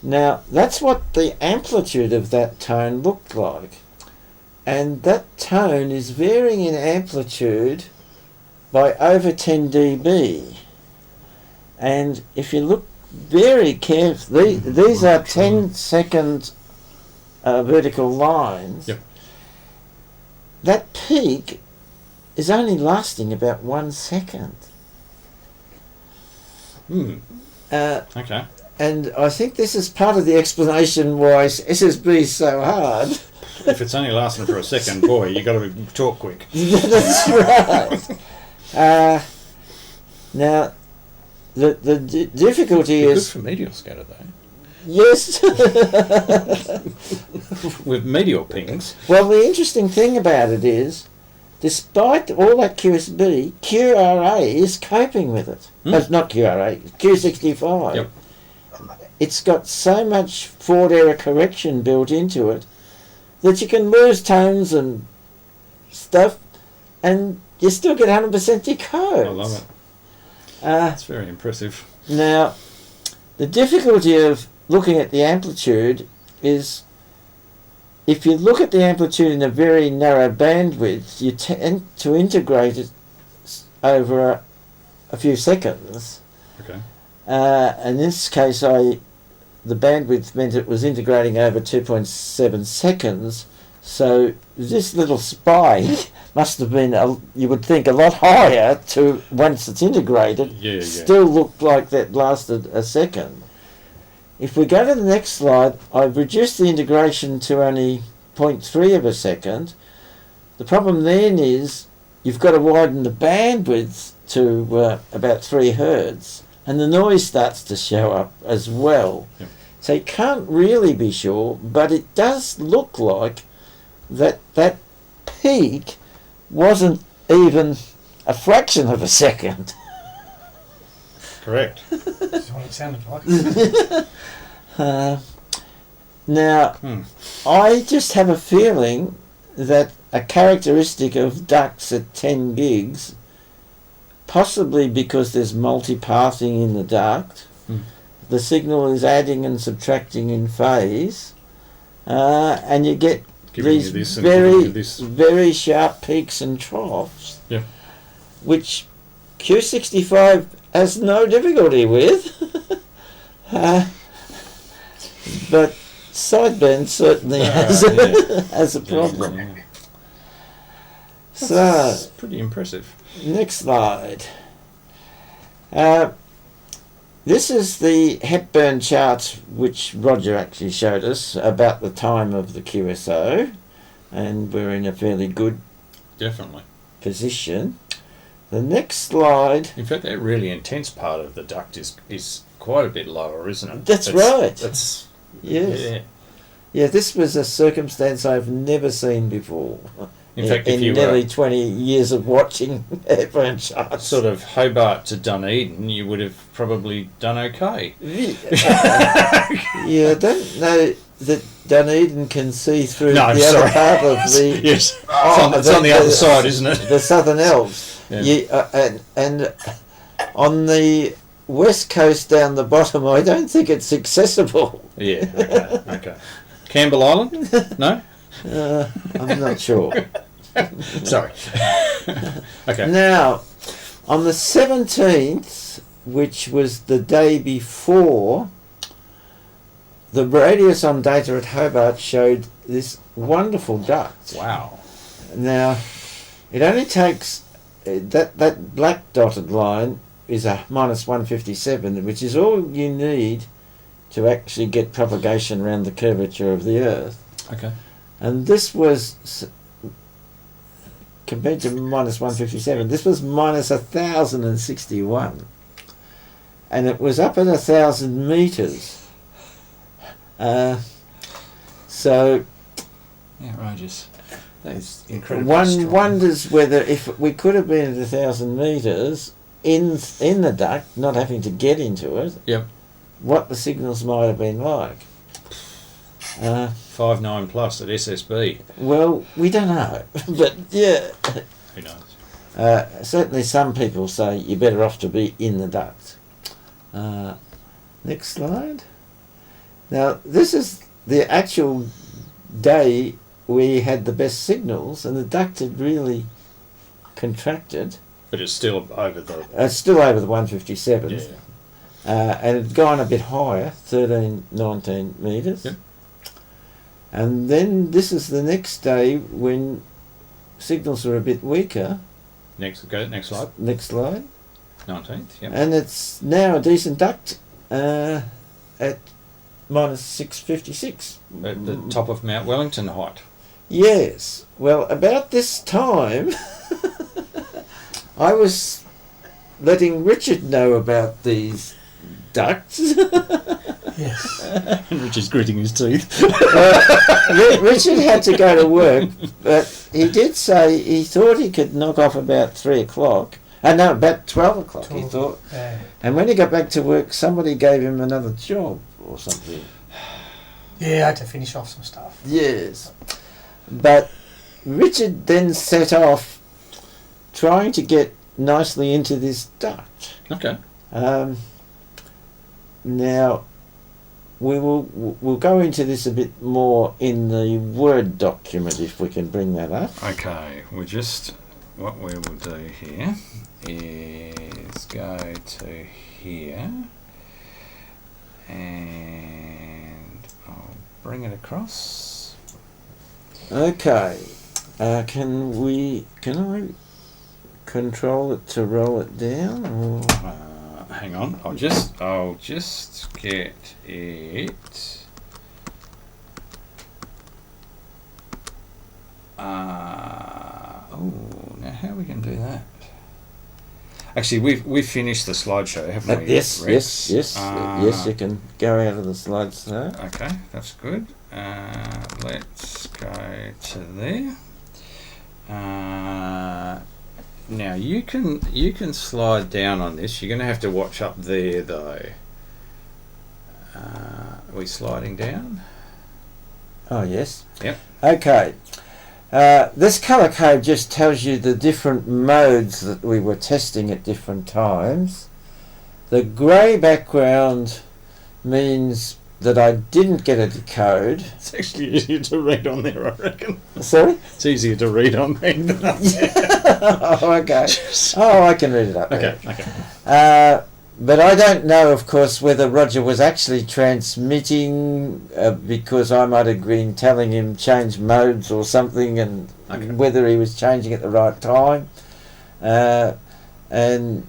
Now, that's what the amplitude of that tone looked like. And that tone is varying in amplitude by over 10 dB. And if you look very carefully, these are 10-second vertical lines. Yep. That peak is only lasting about 1 second. Okay. And I think this is part of the explanation why SSB is so hard. If it's only lasting for a second, boy, you got to talk quick. That's right. Now, the difficulty Good is... for meteor scatter, though. Yes. With meteor pings. Well, the interesting thing about it is, despite all that QSB, QRA is coping with it. No, it's not QRA, Q65. Yep. It's got so much forward error correction built into it that you can lose tones and stuff and you still get 100% decode. I love it. That's very impressive. Now, the difficulty of looking at the amplitude is, if you look at the amplitude in a very narrow bandwidth, you tend to integrate it over a few seconds. Okay. In this case, the bandwidth meant it was integrating over 2.7 seconds, so this little spike must have been, you would think, a lot higher to once it's integrated. Yeah. Still looked like that lasted a second. If we go to the next slide, I've reduced the integration to only 0.3 of a second. The problem then is you've got to widen the bandwidth to about 3 hertz, and the noise starts to show up as well. Yep. So you can't really be sure, but it does look like that peak wasn't even a fraction of a second. Correct. That's what it sounded like. Now, I just have a feeling that a characteristic of ducts at 10 gigs, possibly because there's multipathing in the duct, the signal is adding and subtracting in phase, and you get Giving these you this and giving you this. very sharp peaks and troughs. Yeah. which Q65 has no difficulty with. But sideband certainly has a problem. Yeah. So, That's pretty impressive. next slide. This is the Hepburn chart which Roger actually showed us about the time of the QSO, and we're in a fairly good Definitely. position. The next slide. In fact, that really intense part of the duct is quite a bit lower, isn't it? That's right. That's Yes. yeah. Yeah, this was a circumstance I've never seen before. In fact, if in you nearly were 20 years of watching Hepburn charts. sort of Hobart to Dunedin, you would have probably done okay. Yeah, I don't know that Dunedin can see through No, the sorry. other part of the Yes, it's on the other side, isn't it? the Southern Alps. Yeah. And on the west coast down the bottom, I don't think it's accessible. Yeah. Okay. Campbell Island? No. I'm not sure. Sorry. Okay. Now, on the 17th, which was the day before, the radiosonde data at Hobart showed this wonderful duct. Wow. Now, it only takes that black dotted line is a minus 157, which is all you need to actually get propagation around the curvature of the Earth. Okay. And this was, compared to minus 157, this was minus 1,061. And it was up at 1,000 metres. So Yeah, Rogers. That's incredible. one wonders whether if we could have been at 1,000 metres in the duct, not having to get into it, Yep. what the signals might have been like. 5.9 plus at SSB. Well, we don't know, but yeah. Who knows? Certainly some people say you're better off to be in the duct. Next slide. Now, this is the actual day we had the best signals, and the duct had really contracted. But it's still over the. It's still over the 157, Yeah. and it had gone a bit higher, 13, 19 metres. Yep. And then this is the next day when signals were a bit weaker. Next slide. Next slide. 19th. Yep. And it's now a decent duct at minus 656. At the top of Mount Wellington height. Yes. Well, about this time, I was letting Richard know about these ducts. Yes. Richard's gritting his teeth. Richard had to go to work, but he did say he thought he could knock off about 3 o'clock. No, about 12 o'clock, he thought. Yeah. And when he got back to work, somebody gave him another job or something. Yeah, I had to finish off some stuff. Yes. But Richard then set off trying to get nicely into this duct. Okay. Now, we'll go into this a bit more in the Word document if we can bring that up. Okay. What we will do here is go to here and I'll bring it across. Okay. Can I control it to roll it down? Or? Hang on, I'll just get it. Now how are we going to do that? Actually, we've finished the slideshow, haven't we? Yes, Rex? yes. Yes, you can go out of the slides now. Okay, that's good. Let's go to there. Now you can slide down on this. You're going to have to watch up there though. Are we sliding down? Oh, yes. Yep. Okay. This colour code just tells you the different modes that we were testing at different times. The grey background means that I didn't get a decode. It's actually easier to read on there, I reckon. Sorry? It's easier to read on there than up there. Oh, okay. Oh, I can read it up there. Okay. But I don't know, of course, whether Roger was actually transmitting because I might have been telling him change modes or something, and whether he was changing at the right time. And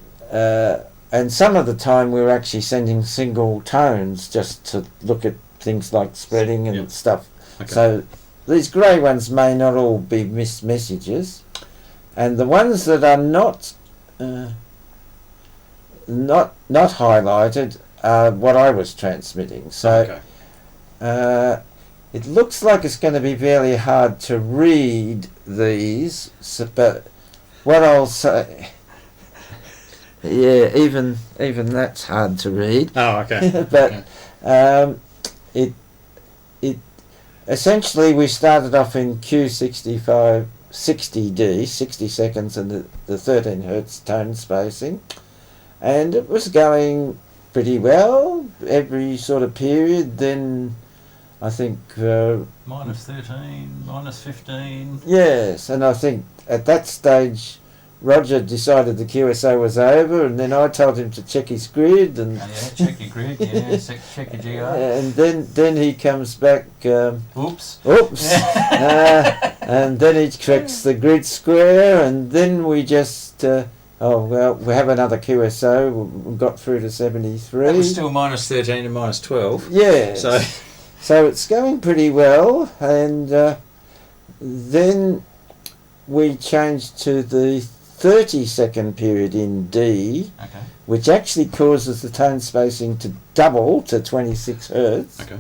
some of the time we were actually sending single tones just to look at things like spreading and stuff. Okay. So these grey ones may not all be missed messages, and the ones that are not highlighted are what I was transmitting. So it looks like it's going to be fairly hard to read these, but what I'll say, yeah, even that's hard to read. Oh, okay. But it essentially, we started off in Q65 60D, 60 seconds, and the 13 hertz tone spacing, and it was going pretty well every sort of period. Then I think minus 13, minus 15. Yes, and I think at that stage Roger decided the QSO was over, and then I told him to check his grid, and check your grid, check your GR. And then he comes back. Oops. And then he checks the grid square, and then we just we have another QSO. We got through to 73. That was still minus 13 and minus 12. Yeah. So it's going pretty well, and then we changed to the 30-second period in D, which actually causes the tone spacing to double to 26 hertz. Okay.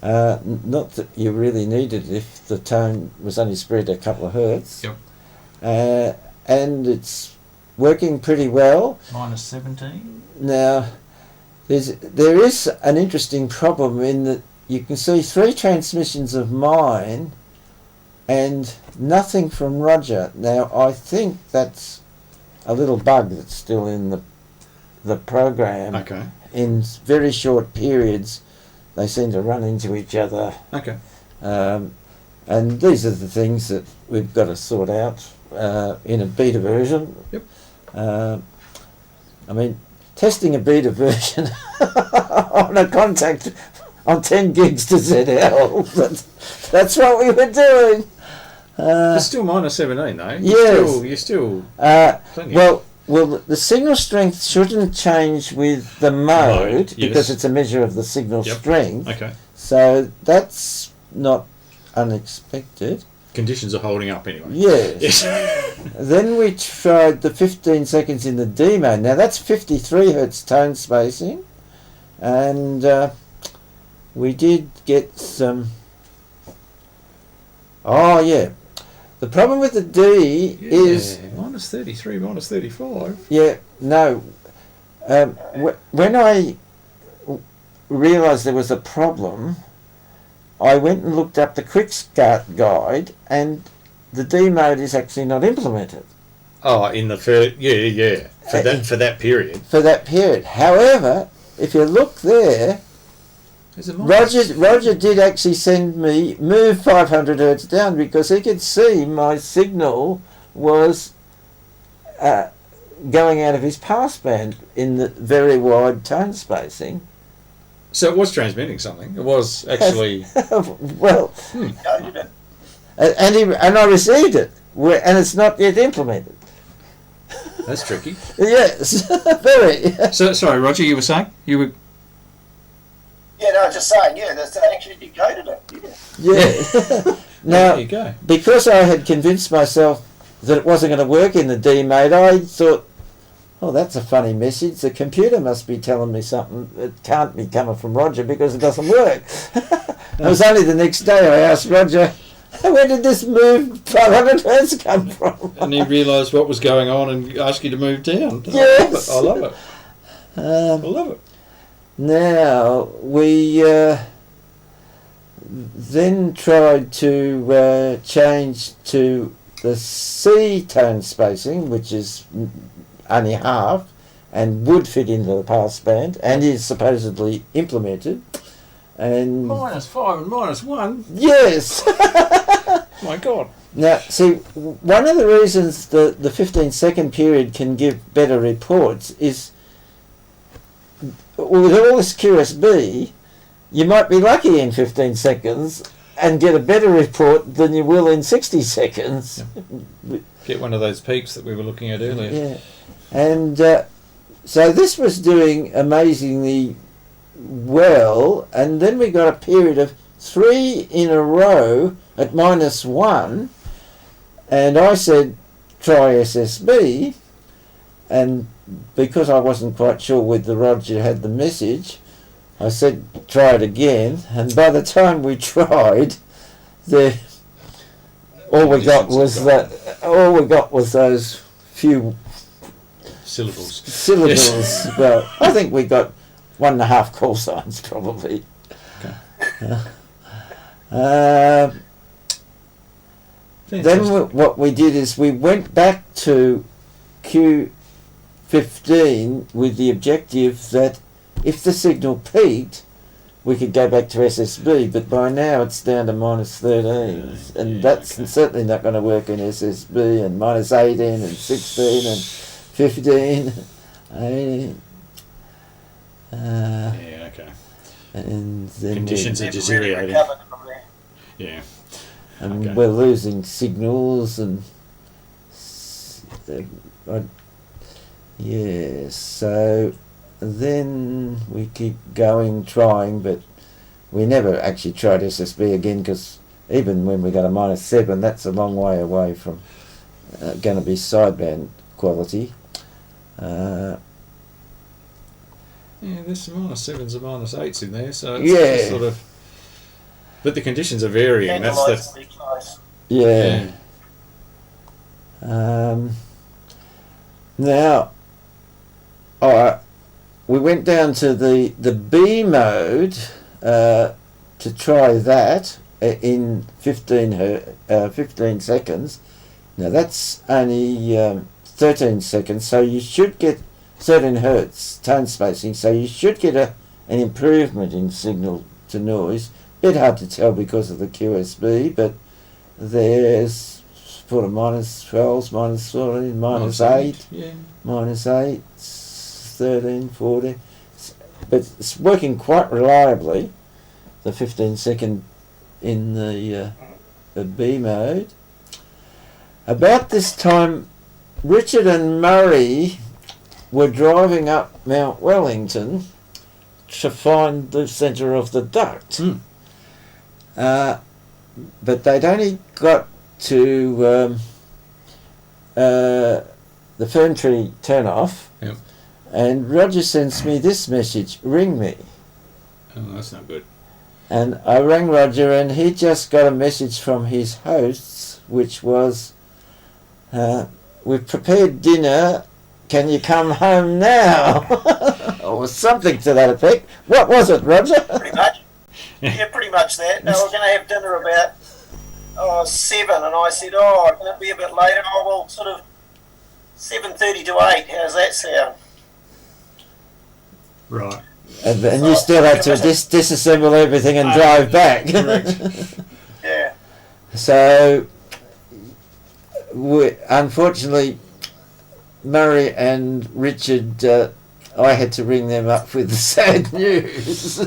Not that you really needed it if the tone was only spread a couple of hertz. Yep. And it's working pretty well. Minus 17. Now, there is an interesting problem in that you can see 3 transmissions of mine and nothing from Roger. Now, I think that's a little bug that's still in the program. Okay. In very short periods, they seem to run into each other. Okay. And these are the things that we've got to sort out in a beta version. Yep. I mean, testing a beta version on a contact on 10 gigs to ZL, that's what we were doing. It's still minus 17 though. Yes. You're still plenty. Well, the signal strength shouldn't change with the mode because it's a measure of the signal strength. Okay. So that's not unexpected. Conditions are holding up anyway. Yes. Then we tried the 15 seconds in the D mode. Now that's 53 hertz tone spacing, and we did get some. Oh yeah. The problem with the D is minus 33, minus 35. Yeah, no. When I realised there was a problem, I went and looked up the quick start guide, and the D mode is actually not implemented. Oh, in the first, for that period. For that period. However, if you look there, Roger did actually send me move 500 hertz down because he could see my signal was going out of his passband in the very wide tone spacing. So it was transmitting something. It was actually well, and I received it, and it's not yet implemented. That's tricky. Yes, very. So sorry, Roger, you were saying you were. Yeah, no, just saying, that's actually decoded it. Yeah. Now, there you go. Because I had convinced myself that it wasn't going to work in the D mode, I thought, oh, that's a funny message. The computer must be telling me something. It can't be coming from Roger because it doesn't work. It was only the next day I asked Roger, where did this move 500 hertz come from? And he realised what was going on and asked you to move down. Yes. I love it. I love it. Now, we then tried to change to the C tone spacing, which is only half, and would fit into the passband, and is supposedly implemented. And -5 and -1. yes. My God. Now, see, one of the reasons the 15-second period can give better reports is with all this QSB, you might be lucky in 15 seconds and get a better report than you will in 60 seconds. Yeah. Get one of those peaks that we were looking at earlier. Yeah. And so this was doing amazingly well, and then we got a period of 3 in a row at -1, and I said try SSB, and because I wasn't quite sure whether Roger had the message, I said try it again, and by the time we tried, all we got was those few syllables. Yes. Well, I think we got 1.5 call signs probably. Okay. Then what we did is we went back to Q15 with the objective that if the signal peaked, we could go back to SSB, but by now it's down to -13, and that's certainly not going to work in SSB, and -18 and 16 and 15, 18. Okay. And then Conditions are deteriorating. Yeah. And Okay. we're losing signals and so then we keep trying, but we never actually tried SSB again, because even when we got a -7, that's a long way away from going to be sideband quality. Yeah, there's some -7s and -8s in there, so it's Yeah. sort of. But the conditions are varying. That's Close. Yeah. Now, we went down to the B mode to try that in 15 seconds. Now that's only 13 seconds, so you should get 13 hertz tone spacing, so you should get an improvement in signal to noise. Bit hard to tell because of the QSB, but there's sort of -12s, -14, -8, Yeah. -8, 13, 40. But it's working quite reliably, the 15 second in the B mode. About this time, Richard and Murray were driving up Mount Wellington to find the centre of the duct. But they'd only got to the fern tree turn off. Yep. And Roger sends me this message: ring me. Oh, that's not good. And I rang Roger, and he just got a message from his hosts, which was, we've prepared dinner, can you come home now? Or something to that effect. What was it, Roger? Pretty much. Yeah, pretty much that. They were going to have dinner about 7, and I said, can it be a bit later? Oh, well, sort of 7:30 to 8. How's that sound? Right. And you still had to disassemble everything and drive back. Correct. Yeah. So, unfortunately, Murray and Richard, I had to ring them up with the sad news.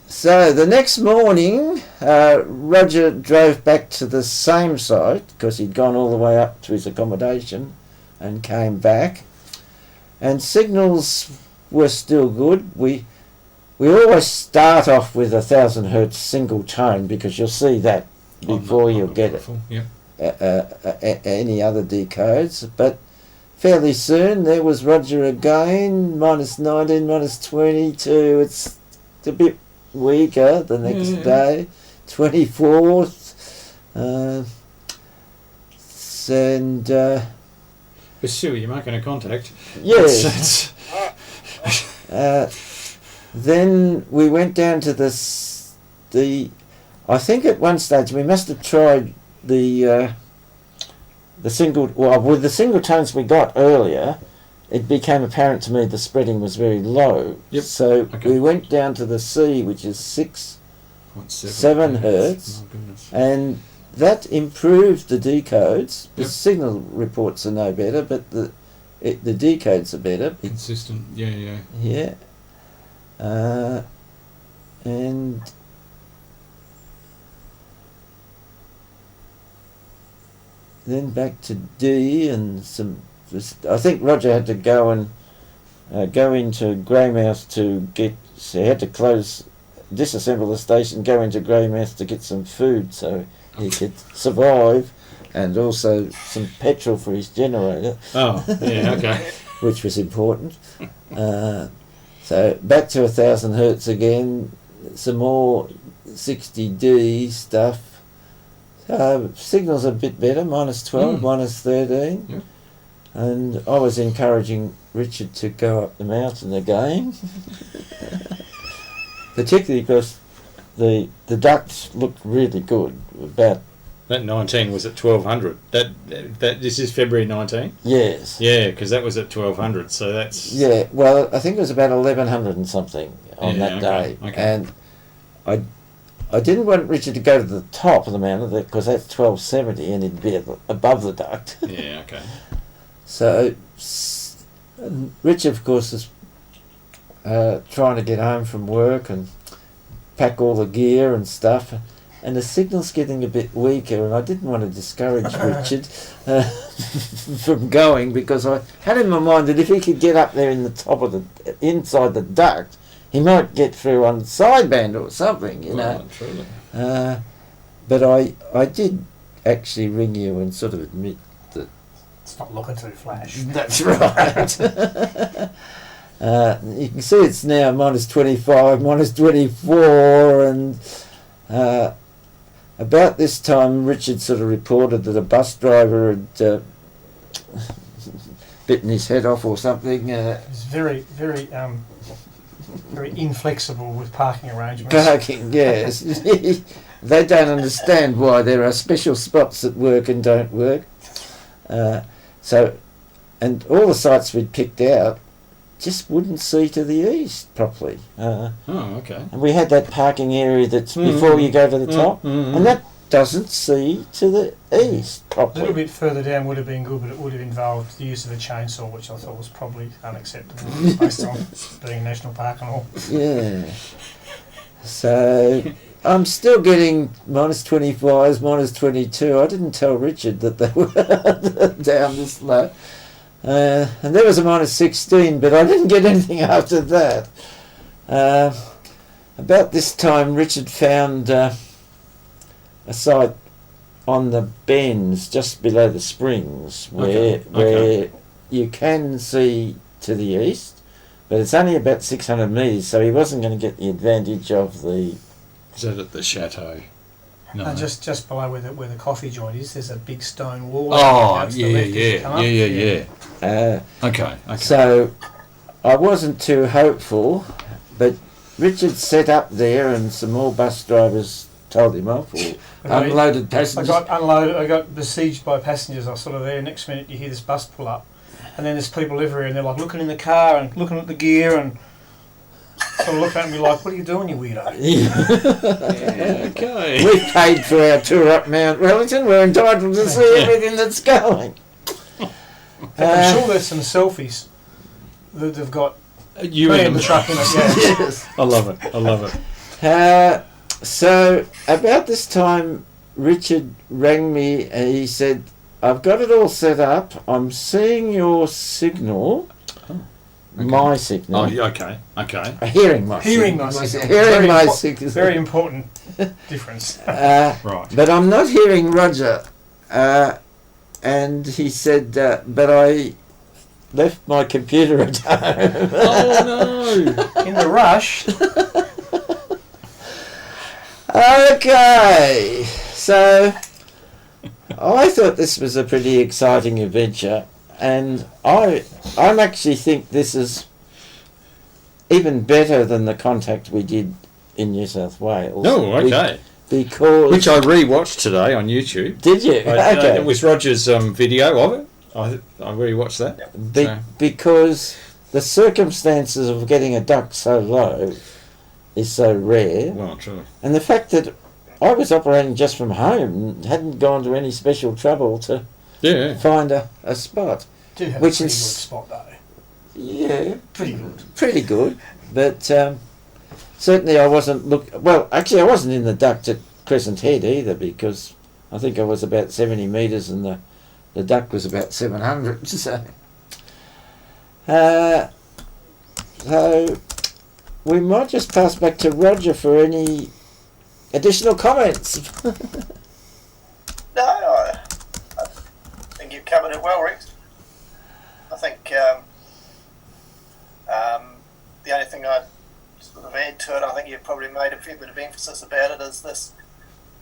So the next morning, Roger drove back to the same site, because he'd gone all the way up to his accommodation and came back, and signals were still good. We always start off with 1,000 hertz single tone, because you'll see that before you'll get it. Yep. Any other decodes, but fairly soon there was Roger again, -19, -22. It's a bit weaker the next day, 24th, and But still, you're making a contact. yes. Then we went down to I think at one stage we must have tried the single, with the single tones we got earlier, it became apparent to me the spreading was very low. Yep. So Okay. we went down to the C, which is 6.7 hertz, Oh, goodness. and that improved the decodes. The Yep. signal reports are no better, but the decodes are better. Consistent. Yeah. Yeah. And then back to D and some. I think Roger had to go and go into Greymouth to get. So he had to disassemble the station, go into Greymouth to get some food so he could survive, and also some petrol for his generator, Oh, yeah. Okay. which was important. So back to 1,000 hertz again, some more 60D stuff. Signals a bit better, -12, -13. Yep. And I was encouraging Richard to go up the mountain again, particularly because the ducts looked really good. About That 19 was at 1200. That this is February 19. yes, Yeah, because that was at 1200. So that's yeah. Well, I think it was about 1100 and something on Yeah, that okay, day, okay. and I didn't want Richard to go to the top of the mountain because that's 1270 and he'd be above the duct. Yeah. Okay. So Richard, of course, is trying to get home from work and pack all the gear and stuff, and the signal's getting a bit weaker, and I didn't want to discourage Richard from going, because I had in my mind that if he could get up there in the top of inside the duct, he might get through on sideband or something, you know. Well, truly. But I did actually ring you and sort of admit that It's not looking too flash. that's right. You can see it's now -25, -24, and about this time Richard sort of reported that a bus driver had bitten his head off or something. It's very, very, very inflexible with parking arrangements. Parking, yes. They don't understand why there are special spots that work and don't work. And all the sites we'd picked out just wouldn't see to the east properly. Oh, okay. And we had that parking area that's before you go to the top, and that doesn't see to the east A little properly. bit further down would have been good, but it would have involved the use of a chainsaw, which I thought was probably unacceptable based on being national park and all. Yeah. So I'm still getting -25s, -22. I didn't tell Richard that they were down this low. And there was a -16, but I didn't get anything after that. About this time, Richard found a site on the bends just below the springs where you can see to the east, but it's only about 600 metres, so he wasn't going to get the advantage of the... Is that at the chateau? No. And just below where the coffee joint is, there's a big stone wall. Oh, out to the left as you come up. yeah. Okay. So I wasn't too hopeful, but Richard set up there and some more bus drivers told him off, or unloaded passengers. I got besieged by passengers. I was sort of there. Next minute, you hear this bus pull up, and then there's people everywhere, and they're like looking in the car and looking at the gear and sort of looking at me like, "What are you doing, you weirdo?" Yeah, okay. We paid for our tour up Mount Wellington. We're entitled to see everything that's going. I'm sure there's some selfies that have got You me in and the truck in it. Yeah. Yes. I love it. So about this time, Richard rang me and he said, "I've got it all set up. I'm seeing your signal, my signal. Oh, okay. Hearing my Hearing signal. my signal. Hearing my signal. Very important difference. Right. But I'm not hearing Roger." And he said, "But I left my computer at home." Oh no. In the rush, Okay, so I thought this was a pretty exciting adventure, and I actually think this is even better than the contact we did in New South Wales. Oh, okay. Because Which I re-watched today on YouTube. did you? Okay. It was Roger's video of it. I really watched that. Because the circumstances of getting a duct so low is so rare. Well, true. And the fact that I was operating just from home, hadn't gone to any special trouble to find a spot. Did have Which a pretty is- good spot though. Yeah, Pretty good. pretty good. But certainly I wasn't well, actually I wasn't in the duct at Crescent Head either, because I think I was about 70 metres and the duct was about 700. So we might just pass back to Roger for any additional comments. No, I think you've covered it well, Rex. I think the only thing I'd sort of add to it, I think you've probably made a fair bit of emphasis about it, is this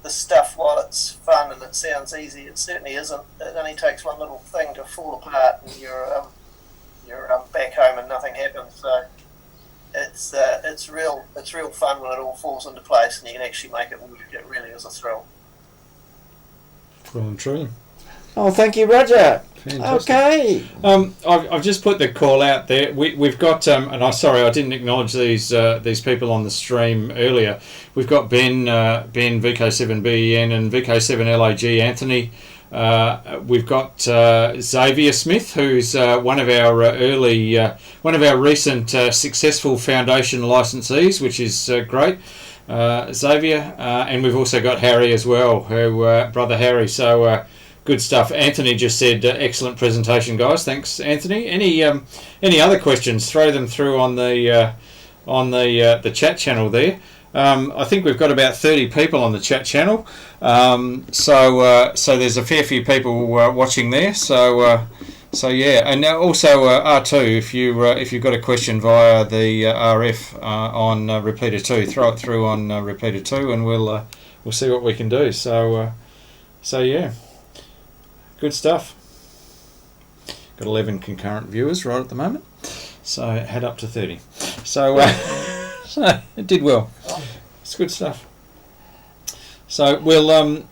stuff, while it's fun and it sounds easy, it certainly isn't. It only takes one little thing to fall apart and you're back home and nothing happens. So it's real fun when it all falls into place and you can actually make it work. It really is a thrill. Well and true. Oh, thank you, Roger. Fantastic. Okay. I've just put the call out there. We've got and I didn't acknowledge these people on the stream earlier. We've got Ben VK7BEN and VK7LAG Anthony. We've got Xavier Smith, who's one of our recent successful foundation licensees, which is great. Xavier, and we've also got Harry as well, who brother Harry. So. Good stuff. Anthony just said, excellent presentation, guys. Thanks, Anthony. Any other questions? Throw them through on the chat channel there. I think we've got about 30 people on the chat channel. So there's a fair few people watching there. So yeah, and now also R2, if you've got a question via the RF on repeater 2, throw it through on repeater 2, and we'll see what we can do. So yeah. Good stuff. Got 11 concurrent viewers right at the moment, so head up to 30. So it did well. It's good stuff. So we'll a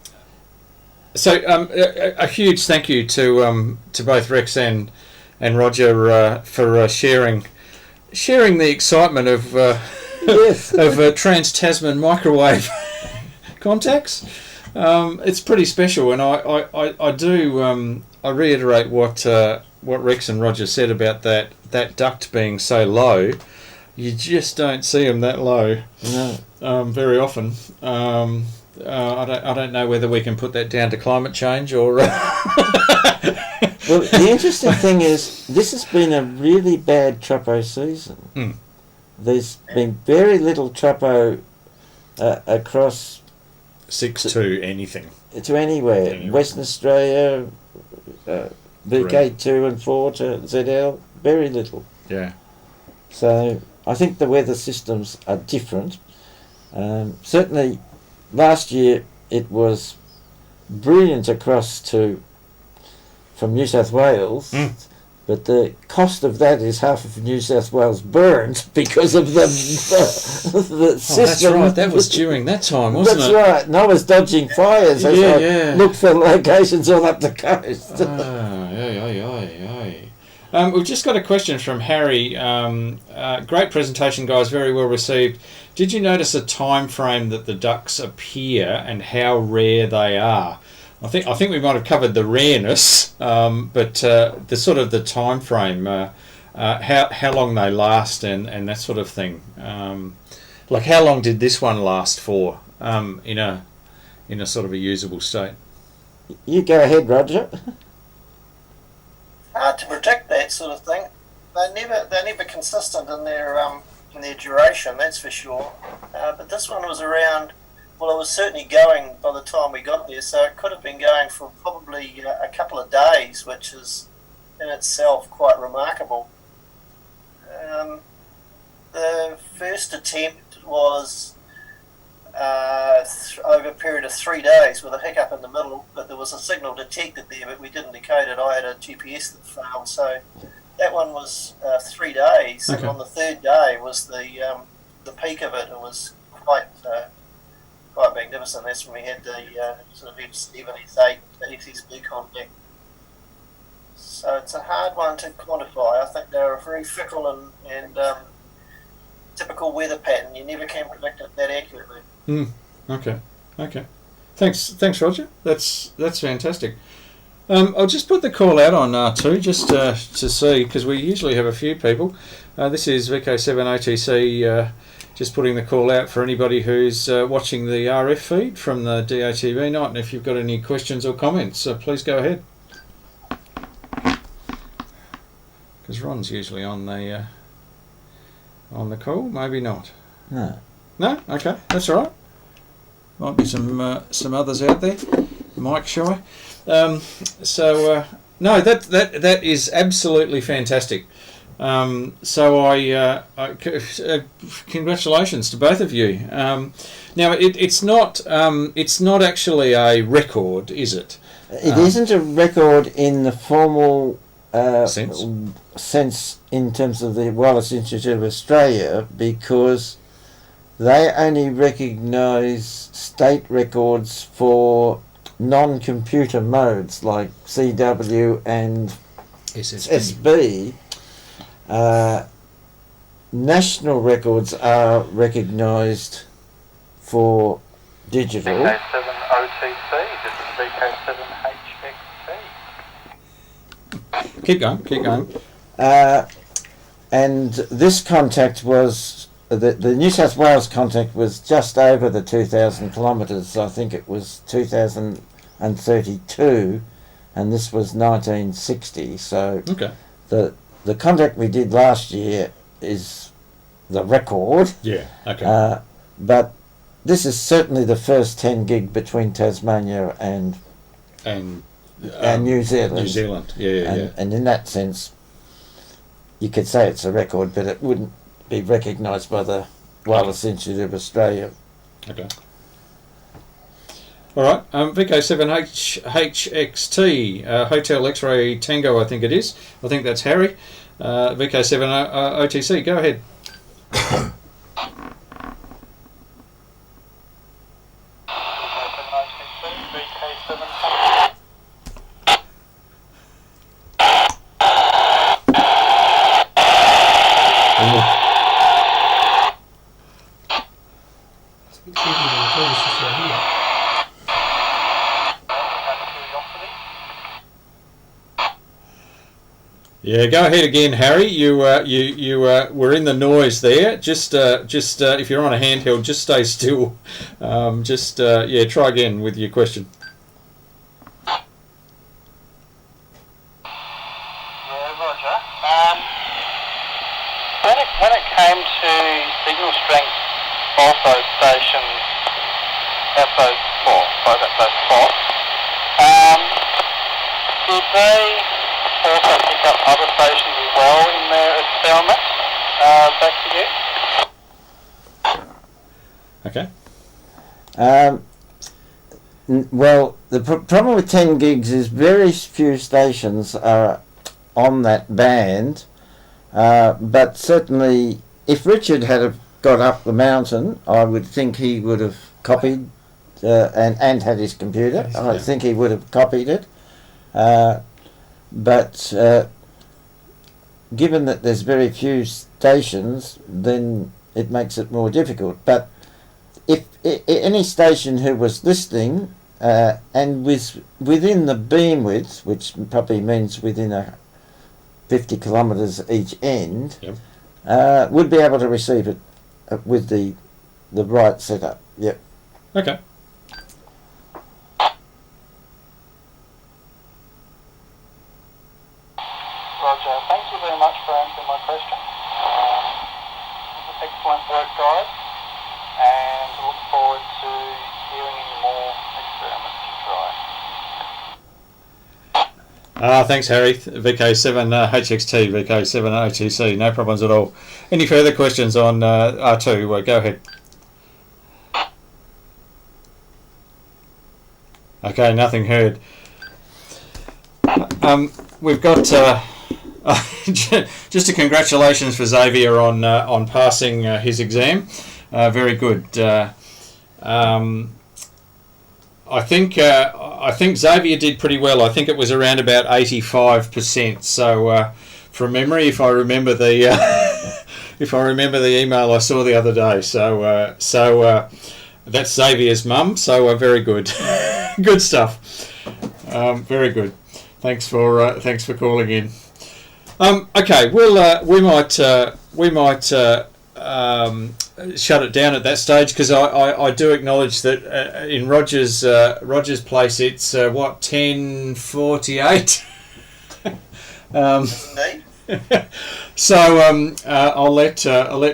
huge thank you to both Rex and Roger for sharing the excitement of Yes. of trans-Tasman microwave contacts. It's pretty special, and I do I reiterate what Rex and Roger said about that duct being so low. You just don't see them that low. No. Very often. I don't know whether we can put that down to climate change or. Well, the interesting thing is, this has been a really bad tropo season. There's been very little tropo across 6 to anything. to anywhere. Western Australia, VK2 and 4 to ZL, very little. Yeah. So I think the weather systems are different. Certainly last year it was brilliant across from New South Wales, but the cost of that is half of New South Wales burned because of the system. That's right, that was during that time, wasn't That's it? right, and I was dodging fires as I looked for locations all up the coast. We've just got a question from Harry. Great presentation, guys, very well received. Did you notice a time frame that the ducks appear and how rare they are? I think we might have covered the rareness, but the sort of the time frame, how long they last and that sort of thing. Like how long did this one last for in a sort of a usable state? You go ahead, Roger. Hard to predict that sort of thing. They're never consistent in their duration, that's for sure. But this one was around. Well, it was certainly going by the time we got there, so it could have been going for probably a couple of days, which is in itself quite remarkable. The first attempt was over a period of 3 days with a hiccup in the middle, but there was a signal detected there, but we didn't decode it. I had a GPS that failed, so that one was 3 days, Okay. and on the third day was the peak of it. It was quite magnificent. That's when we had the sort of S7, S8, the SSB contact. it's a hard one to quantify. I think they're a very fickle and typical weather pattern. You never can predict it that accurately. Okay. Thanks, Roger. That's fantastic. I'll just put the call out on R2 just to see, because we usually have a few people. This is VK7 OTC. Just putting the call out for anybody who's watching the RF feed from the DATV Night, and if you've got any questions or comments, please go ahead. Because Ron's usually on the call, maybe not. No. No? Okay, that's all right. Might be some others out there. Mike shy. No, that is absolutely fantastic. Congratulations to both of you. Now it's not actually a record, is it? It isn't a record in the formal sense in terms of the Wireless Institute of Australia, because they only recognise state records for non-computer modes like CW and SB. National records are recognised for digital. VK7 OTC, this is VK7 HXT. Keep going. And this contact was, the New South Wales contact was just over the 2,000 kilometres. I think it was 2,032, and this was 1960. So okay. The contact we did last year is the record. Yeah. Okay. But this is certainly the first 10 gig between Tasmania and New Zealand. New Zealand. Yeah. And in that sense, you could say it's a record, but it wouldn't be recognised by the Wireless Institute of Australia. Okay. All right. VK7 HXT, Hotel X-Ray Tango, I think it is. I think that's Harry. VK7 OTC, go ahead. Yeah, go ahead again, Harry. You were in the noise there. Just if you're on a handheld, just stay still. Try again with your question. Yeah, Roger. When it came to signal strength of those stations at those spots, did they also pick up other stations as well in their experiment? Back to you. Okay. Well, the problem with 10 gigs is very few stations are on that band, but certainly if Richard had got up the mountain, I would think he would have copied and had his computer. I think he would have copied it. But given that there's very few stations, then it makes it more difficult. But if any station who was listening and was within the beam width, which probably means within 50 kilometres each end, yep, would be able to receive it with the right setup. Yep. Okay. Roger, thank you very much for answering my question. Excellent work, guys, and look forward to hearing any more experiments you try. Thanks, Harry. VK7 HXT, VK7 OTC, no problems at all. Any further questions on R2? Go ahead. Okay, nothing heard. We've got just a congratulations for Xavier on passing his exam. Very good. I think Xavier did pretty well. I think it was around about 85%. So from memory, if I remember the if I remember the email I saw the other day. So that's Xavier's mum. So very good, good stuff. Very good. Thanks for calling in. Okay, we might shut it down at that stage, because I do acknowledge that in Roger's place it's 10:48. Indeed. So I'll let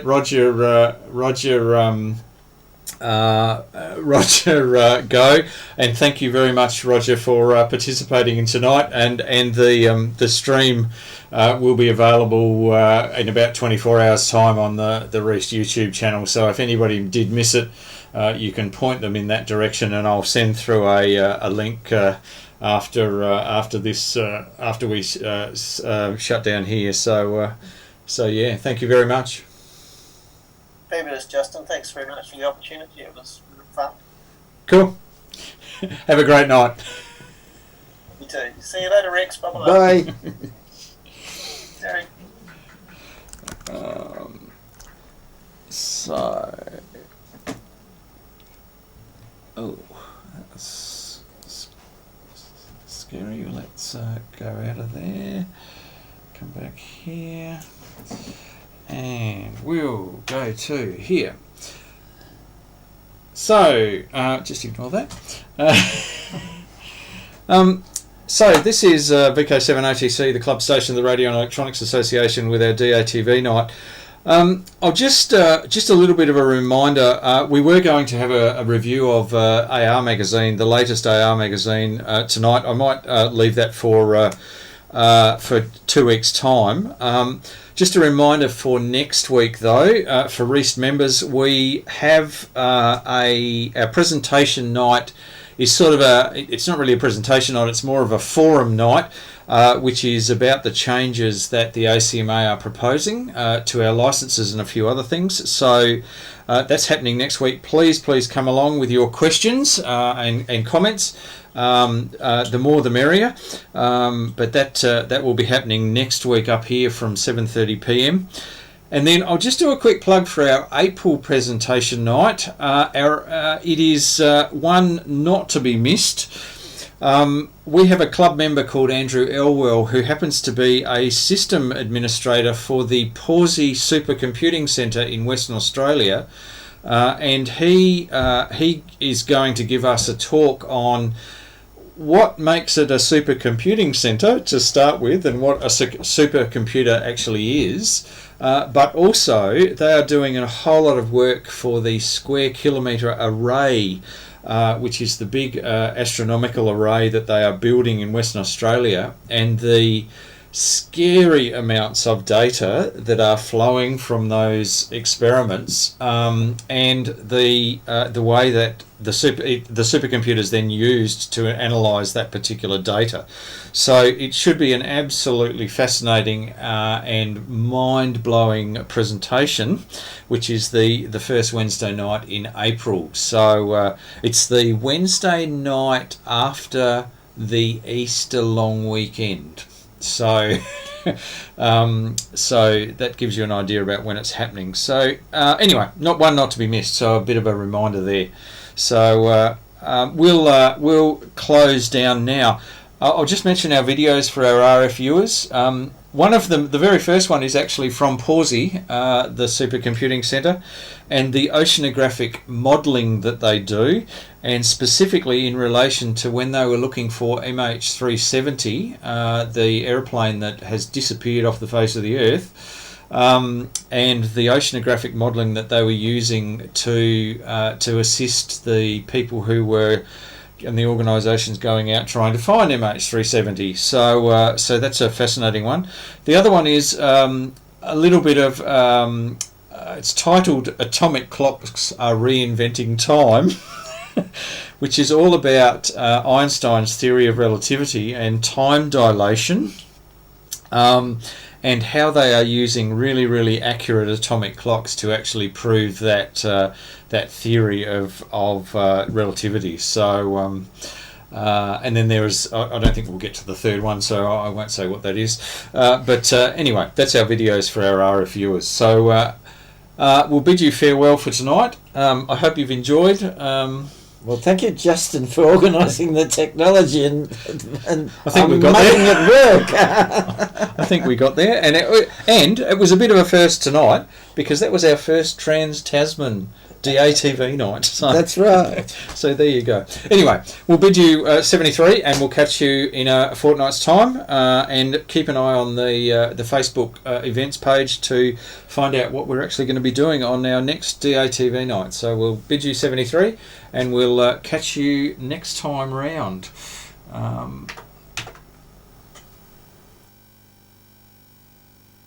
Roger go, and thank you very much, Roger, for participating in tonight, and the stream will be available in about 24 hours time on the Reast YouTube channel. So if anybody did miss it, you can point them in that direction, and I'll send through a link after this after we shut down here. So yeah, thank you very much. Fabulous, Justin. Thanks very much for the opportunity. It was fun. Cool. Have a great night. You too. See you later, Rex. Bye-bye. Bye. Terry. So, that's scary. Let's go out of there. Come back here. And we'll go to here. So, just ignore that. So this is VK7 OTC, the club station of the Radio and Electronics Association, with our DATV night. I'll just a little bit of a reminder. We were going to have a review of AR magazine, the latest AR magazine, tonight. I might leave that for 2 weeks' time. Just a reminder for next week, though, for Reast members, we have our presentation night is sort of it's not really a presentation night, it's more of a forum night, which is about the changes that the ACMA are proposing to our licenses and a few other things. So that's happening next week. Please come along with your questions and comments. The more the merrier, but that will be happening next week up here from 7:30 p.m. And then I'll just do a quick plug for our April presentation night. It is one not to be missed. We have a club member called Andrew Elwell, who happens to be a system administrator for the Pawsey Supercomputing Centre in Western Australia, and he is going to give us a talk on what makes it a supercomputing centre to start with, and what a supercomputer actually is. But also they are doing a whole lot of work for the square kilometre array, which is the big astronomical array that they are building in Western Australia, and the scary amounts of data that are flowing from those experiments, and the way that the supercomputer is then used to analyse that particular data. So it should be an absolutely fascinating and mind-blowing presentation, which is the first Wednesday night in April. So it's the Wednesday night after the Easter long weekend. So so that gives you an idea about when it's happening. So anyway, not to be missed. So a bit of a reminder there. So we'll close down now. I'll just mention our videos for our RF viewers. One of them, the very first one, is actually from Pawsey, the Supercomputing Centre, and the oceanographic modelling that they do, and specifically in relation to when they were looking for MH370, the aeroplane that has disappeared off the face of the Earth, and the oceanographic modelling that they were using to assist the people who were and the organisations going out trying to find MH370. So that's a fascinating one. The other one is a little bit of it's titled "Atomic Clocks Are Reinventing Time," which is all about Einstein's theory of relativity and time dilation. and how they are using really, really accurate atomic clocks to actually prove that that theory of relativity. So. And then there is, I don't think we'll get to the third one, so I won't say what that is. But anyway, that's our videos for our RF viewers. So we'll bid you farewell for tonight. I hope you've enjoyed. Well, thank you, Justin, for organising the technology and I think we got making there. it work. I think we got there, and it was a bit of a first tonight because that was our first Trans-Tasman DATV night. So, That's right. So there you go. Anyway, we'll bid you 73, and we'll catch you in a fortnight's time. And keep an eye on the Facebook events page to find out what we're actually going to be doing on our next DATV night. So we'll bid you 73, and we'll catch you next time round.